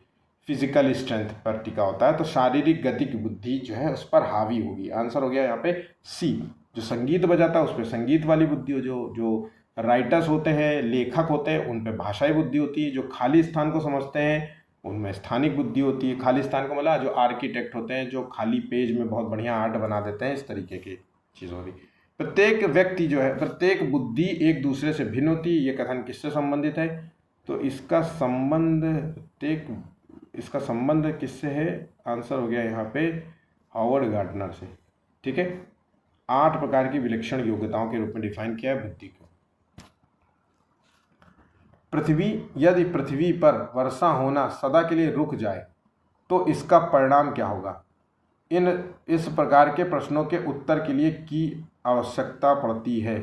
फिजिकल स्ट्रेंथ पर टिका होता है, तो शारीरिक गति की बुद्धि जो है उस पर हावी होगी। आंसर हो गया यहाँ पे सी। जो संगीत बजाता है उस पर संगीत वाली बुद्धि हो, जो राइटर्स होते हैं, लेखक होते हैं, उन पे भाषाई बुद्धि होती है। जो खाली स्थान को समझते हैं उनमें स्थानिक बुद्धि होती है। खाली स्थान को मतलब जो आर्किटेक्ट होते हैं, जो खाली पेज में बहुत बढ़िया आर्ट बना देते हैं, इस तरीके की चीज़ होगी। प्रत्येक व्यक्ति जो है, प्रत्येक बुद्धि एक दूसरे से भिन्न होती है। ये कथन किससे संबंधित है? तो इसका संबंध किससे है? आंसर हो गया यहाँ पे हॉवर्ड गार्डनर से। ठीक है, 8 प्रकार की विलक्षण योग्यताओं के रूप में डिफाइन किया है बुद्धि को। यदि पृथ्वी पर वर्षा होना सदा के लिए रुक जाए तो इसका परिणाम क्या होगा? इस प्रकार के प्रश्नों के उत्तर के लिए की आवश्यकता पड़ती है।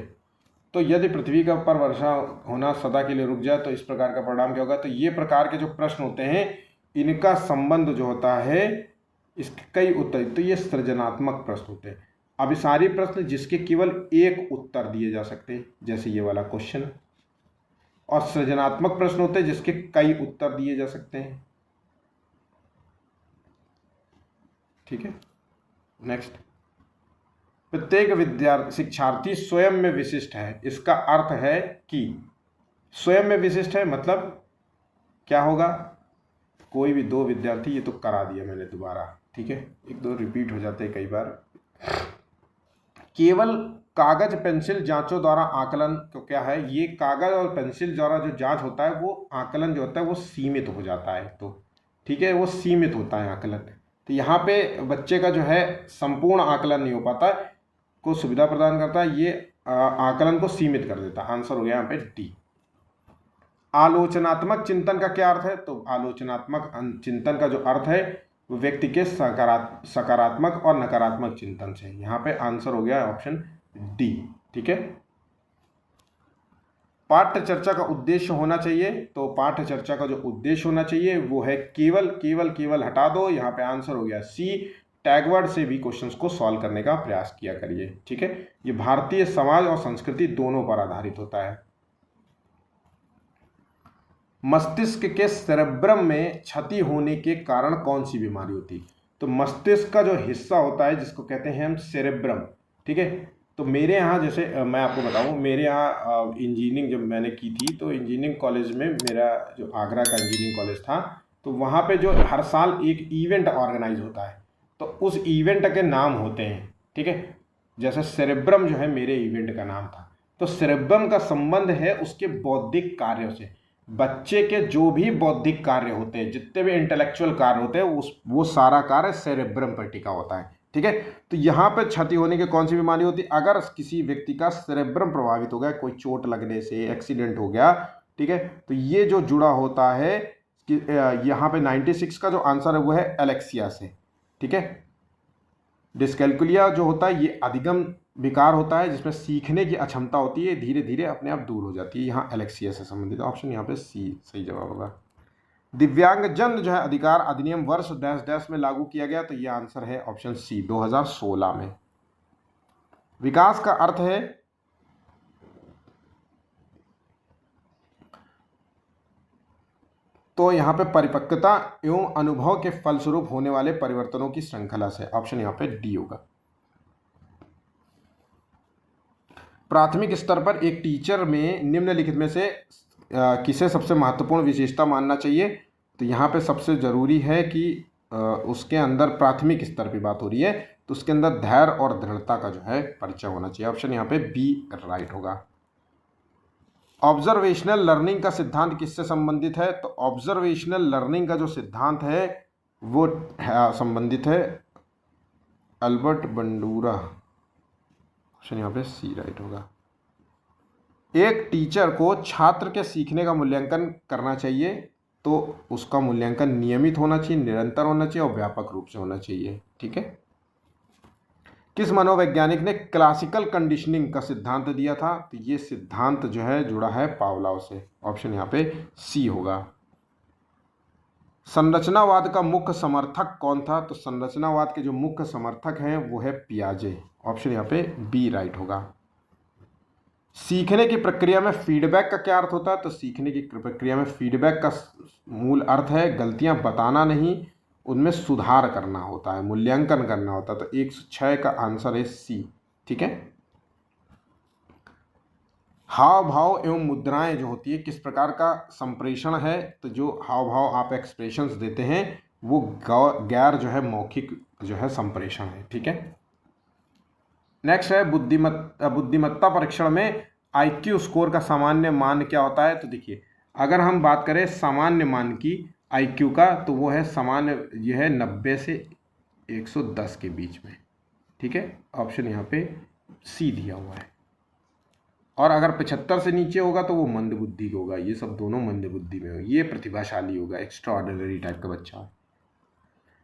तो यदि पृथ्वी का पर वर्षा होना सदा के लिए रुक जाए तो इस प्रकार का परिणाम क्या होगा? तो ये प्रकार के जो प्रश्न होते हैं इनका संबंध जो होता है, इसके कई उत्तर, तो ये सृजनात्मक प्रश्न होते हैं। अभिसारी प्रश्न जिसके केवल एक उत्तर दिए जा सकते हैं, जैसे ये वाला क्वेश्चन, और सृजनात्मक प्रश्न होते हैं जिसके कई उत्तर दिए जा सकते हैं। ठीक है, नेक्स्ट। प्रत्येक शिक्षार्थी स्वयं में विशिष्ट है। इसका अर्थ है कि स्वयं में विशिष्ट है मतलब क्या होगा? कोई भी 2 विद्यार्थी, ये तो करा दिया मैंने दोबारा, ठीक है, 1-2 रिपीट हो जाते हैं कई बार। केवल कागज पेंसिल जांचों द्वारा आकलन तो क्या है? ये कागज और पेंसिल द्वारा जो जांच होता है वो आकलन जो होता है वो सीमित हो जाता है। तो ठीक है, वो सीमित होता है आकलन। तो यहाँ पे बच्चे का जो है संपूर्ण आकलन नहीं हो पाता, को सुविधा प्रदान करता है, ये आकलन को सीमित कर देता है। आंसर हो गया यहाँ पे डी। आलोचनात्मक चिंतन का क्या अर्थ है? तो आलोचनात्मक चिंतन का जो अर्थ है वो व्यक्ति के सकारात्मक और नकारात्मक चिंतन से। यहाँ पे आंसर हो गया ऑप्शन डी। ठीक है, पाठ्य चर्चा का उद्देश्य होना चाहिए। तो पाठ्य चर्चा का जो उद्देश्य होना चाहिए वो है केवल हटा दो। यहाँ पे आंसर हो गया सी। टैगवर्ड से भी क्वेश्चंस को सॉल्व करने का प्रयास किया करिए। ठीक है, ये भारतीय समाज और संस्कृति दोनों पर आधारित होता है। मस्तिष्क के सेरेब्रम में क्षति होने के कारण कौन सी बीमारी होती है? तो मस्तिष्क का जो हिस्सा होता है जिसको कहते हैं हम सेरेब्रम। ठीक है, तो मेरे यहाँ जैसे मैं आपको बताऊँ, मेरे यहाँ इंजीनियरिंग जब मैंने की थी तो इंजीनियरिंग कॉलेज में, मेरा जो आगरा का इंजीनियरिंग कॉलेज था, तो वहाँ पे जो हर साल एक इवेंट ऑर्गेनाइज होता है, तो उस इवेंट के नाम होते हैं। ठीक है, जैसे सेरेब्रम जो है मेरे इवेंट का नाम था। तो सेरेब्रम का संबंध है उसके बौद्धिक कार्यों से। बच्चे के जो भी बौद्धिक कार्य होते हैं, जितने भी इंटेलेक्चुअल कार्य होते हैं, वो सारा कार्य सेरेब्रम पर टिका होता है। ठीक है, तो यहाँ पर क्षति होने की कौन सी बीमारी होती है? अगर किसी व्यक्ति का सेरेब्रम प्रभावित हो गया, कोई चोट लगने से, एक्सीडेंट हो गया, ठीक है, तो ये जो जुड़ा होता है कि यहाँ पे 96 का जो आंसर है वो है एलेक्सिया से। ठीक है, डिस्कैल्कुलिया जो होता है ये अधिगम विकार होता है जिसमें सीखने की अक्षमता होती है, धीरे धीरे अपने आप दूर हो जाती है। यहाँ एलेक्सिया से संबंधित ऑप्शन यहाँ पे सी सही जवाब होगा। दिव्यांगजन जो है अधिकार अधिनियम वर्ष डैश डैश में लागू किया गया, तो ये आंसर है ऑप्शन सी 2016 में। विकास का अर्थ है तो यहाँ पे परिपक्वता एवं अनुभव के फलस्वरूप होने वाले परिवर्तनों की श्रृंखला से। ऑप्शन यहाँ पे डी होगा। प्राथमिक स्तर पर एक टीचर में निम्नलिखित में से किसे सबसे महत्वपूर्ण विशेषता मानना चाहिए? तो यहाँ पे सबसे ज़रूरी है कि उसके अंदर प्राथमिक स्तर की बात हो रही है, तो उसके अंदर धैर्य और दृढ़ता का जो है परिचय होना चाहिए। ऑप्शन यहाँ पे बी राइट होगा। ऑब्जर्वेशनल लर्निंग का सिद्धांत किससे संबंधित है? तो ऑब्जर्वेशनल लर्निंग का जो सिद्धांत है वो संबंधित है अल्बर्ट बंडूरा। ऑप्शन यहाँ पे सी राइट होगा। एक टीचर को छात्र के सीखने का मूल्यांकन करना चाहिए, तो उसका मूल्यांकन नियमित होना चाहिए, निरंतर होना चाहिए और व्यापक रूप से होना चाहिए। ठीक है, किस मनोवैज्ञानिक ने क्लासिकल कंडीशनिंग का सिद्धांत दिया था? तो ये सिद्धांत जो है जुड़ा है पावलोव से। ऑप्शन यहाँ पे सी होगा। संरचनावाद का मुख्य समर्थक कौन था? तो संरचनावाद के जो मुख्य समर्थक हैं वो है पियाजे। ऑप्शन यहाँ पे बी राइट होगा। सीखने की प्रक्रिया में फीडबैक का क्या अर्थ होता है? तो सीखने की प्रक्रिया में फीडबैक का मूल अर्थ है गलतियां बताना नहीं, उनमें सुधार करना होता है, मूल्यांकन करना होता है। तो 106 का आंसर है सी। ठीक है। हाव भाव एवं मुद्राएं जो होती है किस प्रकार का संप्रेषण है? तो जो हाव भाव आप एक्सप्रेशंस देते हैं वो गैर जो है मौखिक जो है संप्रेषण है। ठीक है। नेक्स्ट है बुद्धिमत्ता परीक्षण में आईक्यू स्कोर का सामान्य मान क्या होता है? तो देखिए, अगर हम बात करें सामान्य मान की आईक्यू का, तो वो है सामान्य, यह है 90 से 110 के बीच में। ठीक है। ऑप्शन यहाँ पे सी दिया हुआ है। और अगर 75 से नीचे होगा तो वो मंद बुद्धि होगा। ये सब दोनों मंद बुद्धि में होगा, ये प्रतिभाशाली होगा, एक्स्ट्रा ऑर्डिनरी टाइप का बच्चा।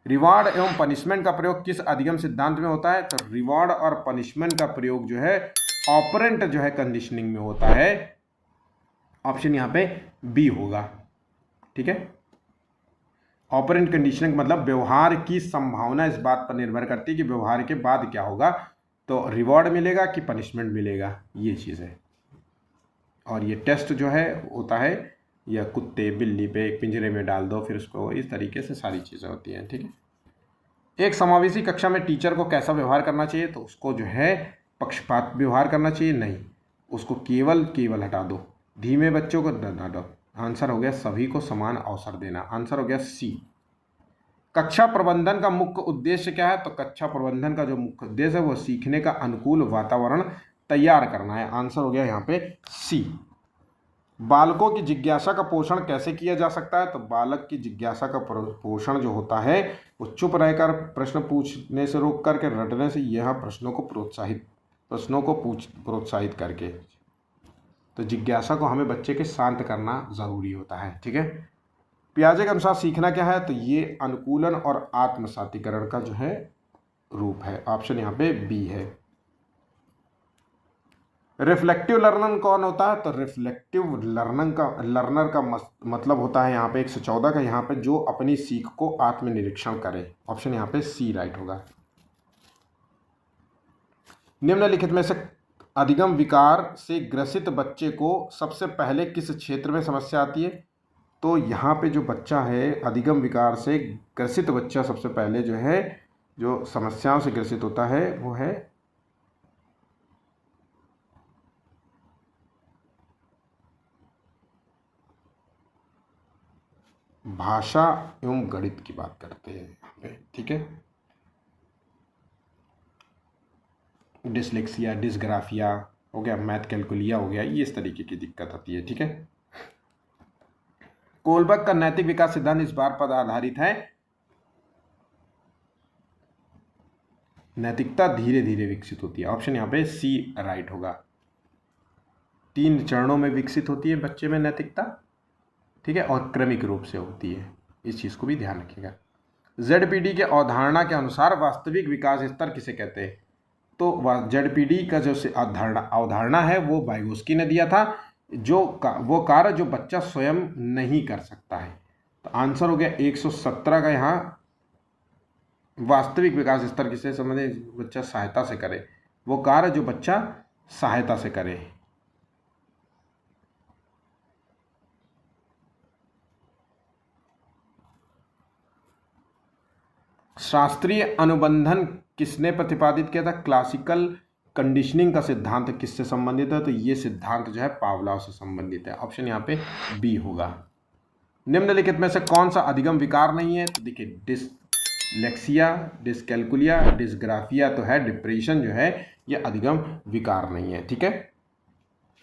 रिवार्ड एवं पनिशमेंट का प्रयोग किस अधिगम सिद्धांत में होता है? तो रिवार्ड और पनिशमेंट का प्रयोग जो है ऑपरेंट जो है कंडीशनिंग में होता है। ऑप्शन यहाँ पे बी होगा। ठीक है। ऑपरेंट कंडीशनिंग मतलब व्यवहार की संभावना इस बात पर निर्भर करती है कि व्यवहार के बाद क्या होगा, तो रिवॉर्ड मिलेगा कि पनिशमेंट मिलेगा, ये चीज़ है। और ये टेस्ट जो है होता है, या कुत्ते बिल्ली पे एक पिंजरे में डाल दो फिर उसको, इस तरीके से सारी चीज़ें होती हैं। ठीक है। एक समावेशी कक्षा में टीचर को कैसा व्यवहार करना चाहिए? तो उसको जो है पक्षपात व्यवहार करना चाहिए नहीं, उसको केवल हटा दो, धीमे बच्चों को हटा दो। आंसर हो गया सभी को समान अवसर देना। आंसर हो गया सी। कक्षा प्रबंधन का मुख्य उद्देश्य क्या है? तो कक्षा प्रबंधन का जो मुख्य उद्देश्य है वो सीखने का अनुकूल वातावरण तैयार करना है। आंसर हो गया यहाँ पे सी। बालकों की जिज्ञासा का पोषण कैसे किया जा सकता है? तो बालक की जिज्ञासा का पोषण जो होता है वो चुप रहकर प्रश्न पूछने से रोक करके रटने से, यह प्रश्नों को प्रोत्साहित करके। तो जिज्ञासा को हमें बच्चे के शांत करना ज़रूरी होता है। ठीक है। पियाजे के अनुसार सीखना क्या है? तो ये अनुकूलन और आत्मसातीकरण का जो है रूप है। ऑप्शन यहाँ पे बी है। रिफ्लेक्टिव लर्नर कौन होता है? तो रिफ्लेक्टिव लर्नर का मतलब होता है यहाँ पे 114 का, यहाँ पे जो अपनी सीख को आत्मनिरीक्षण करे। ऑप्शन यहाँ पे सी राइट होगा। निम्नलिखित में से अधिगम विकार से ग्रसित बच्चे को सबसे पहले किस क्षेत्र में समस्या आती है? तो यहाँ पे जो बच्चा है अधिगम विकार से ग्रसित बच्चा सबसे पहले जो है जो समस्याओं से ग्रसित होता है वो है भाषा एवं गणित की बात करते हैं यहाँ पे। ठीक है। डिसलेक्सिया, डिसग्राफिया हो गया, मैथ कैलकुलिया हो गया, ये इस तरीके की दिक्कत आती है। ठीक है। कोलबर्ग का नैतिक विकास सिद्धांत इस बात पर आधारित है, नैतिकता धीरे धीरे विकसित होती है। ऑप्शन यहाँ पे सी राइट होगा। 3 चरणों में विकसित होती है बच्चे में नैतिकता। ठीक है। और क्रमिक रूप से होती है, इस चीज़ को भी ध्यान रखिएगा। ZPD के अवधारणा के अनुसार वास्तविक विकास स्तर किसे कहते हैं? तो ZPD का जो अवधारणा है वो वाइगोस्की ने दिया था, वो कार्य जो बच्चा स्वयं नहीं कर सकता है। तो आंसर हो गया 117 का यहाँ। वास्तविक विकास स्तर किससे संबंधित? बच्चा सहायता से करे, वो कार्य जो बच्चा सहायता से करे। शास्त्रीय अनुबंधन किसने प्रतिपादित किया था? क्लासिकल कंडीशनिंग का सिद्धांत किससे संबंधित है? तो ये सिद्धांत जो है पावलोव से संबंधित है। ऑप्शन यहाँ पे बी होगा। निम्नलिखित में से कौन सा अधिगम विकार नहीं है? तो देखिए, डिसलेक्सिया, डिसकैलकुलिया, डिसग्राफिया तो है, डिप्रेशन जो है ये अधिगम विकार नहीं है। ठीक है।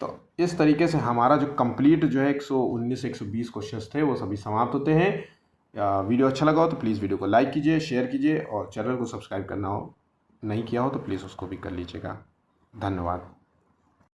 तो इस तरीके से हमारा जो कंप्लीट जो है 119 से 120 क्वेश्चंस थे वो सभी समाप्त होते हैं। वीडियो अच्छा लगा हो तो प्लीज़ वीडियो को लाइक कीजिए, शेयर कीजिए, और चैनल को सब्सक्राइब करना हो नहीं किया हो तो प्लीज़ उसको भी कर लीजिएगा। धन्यवाद।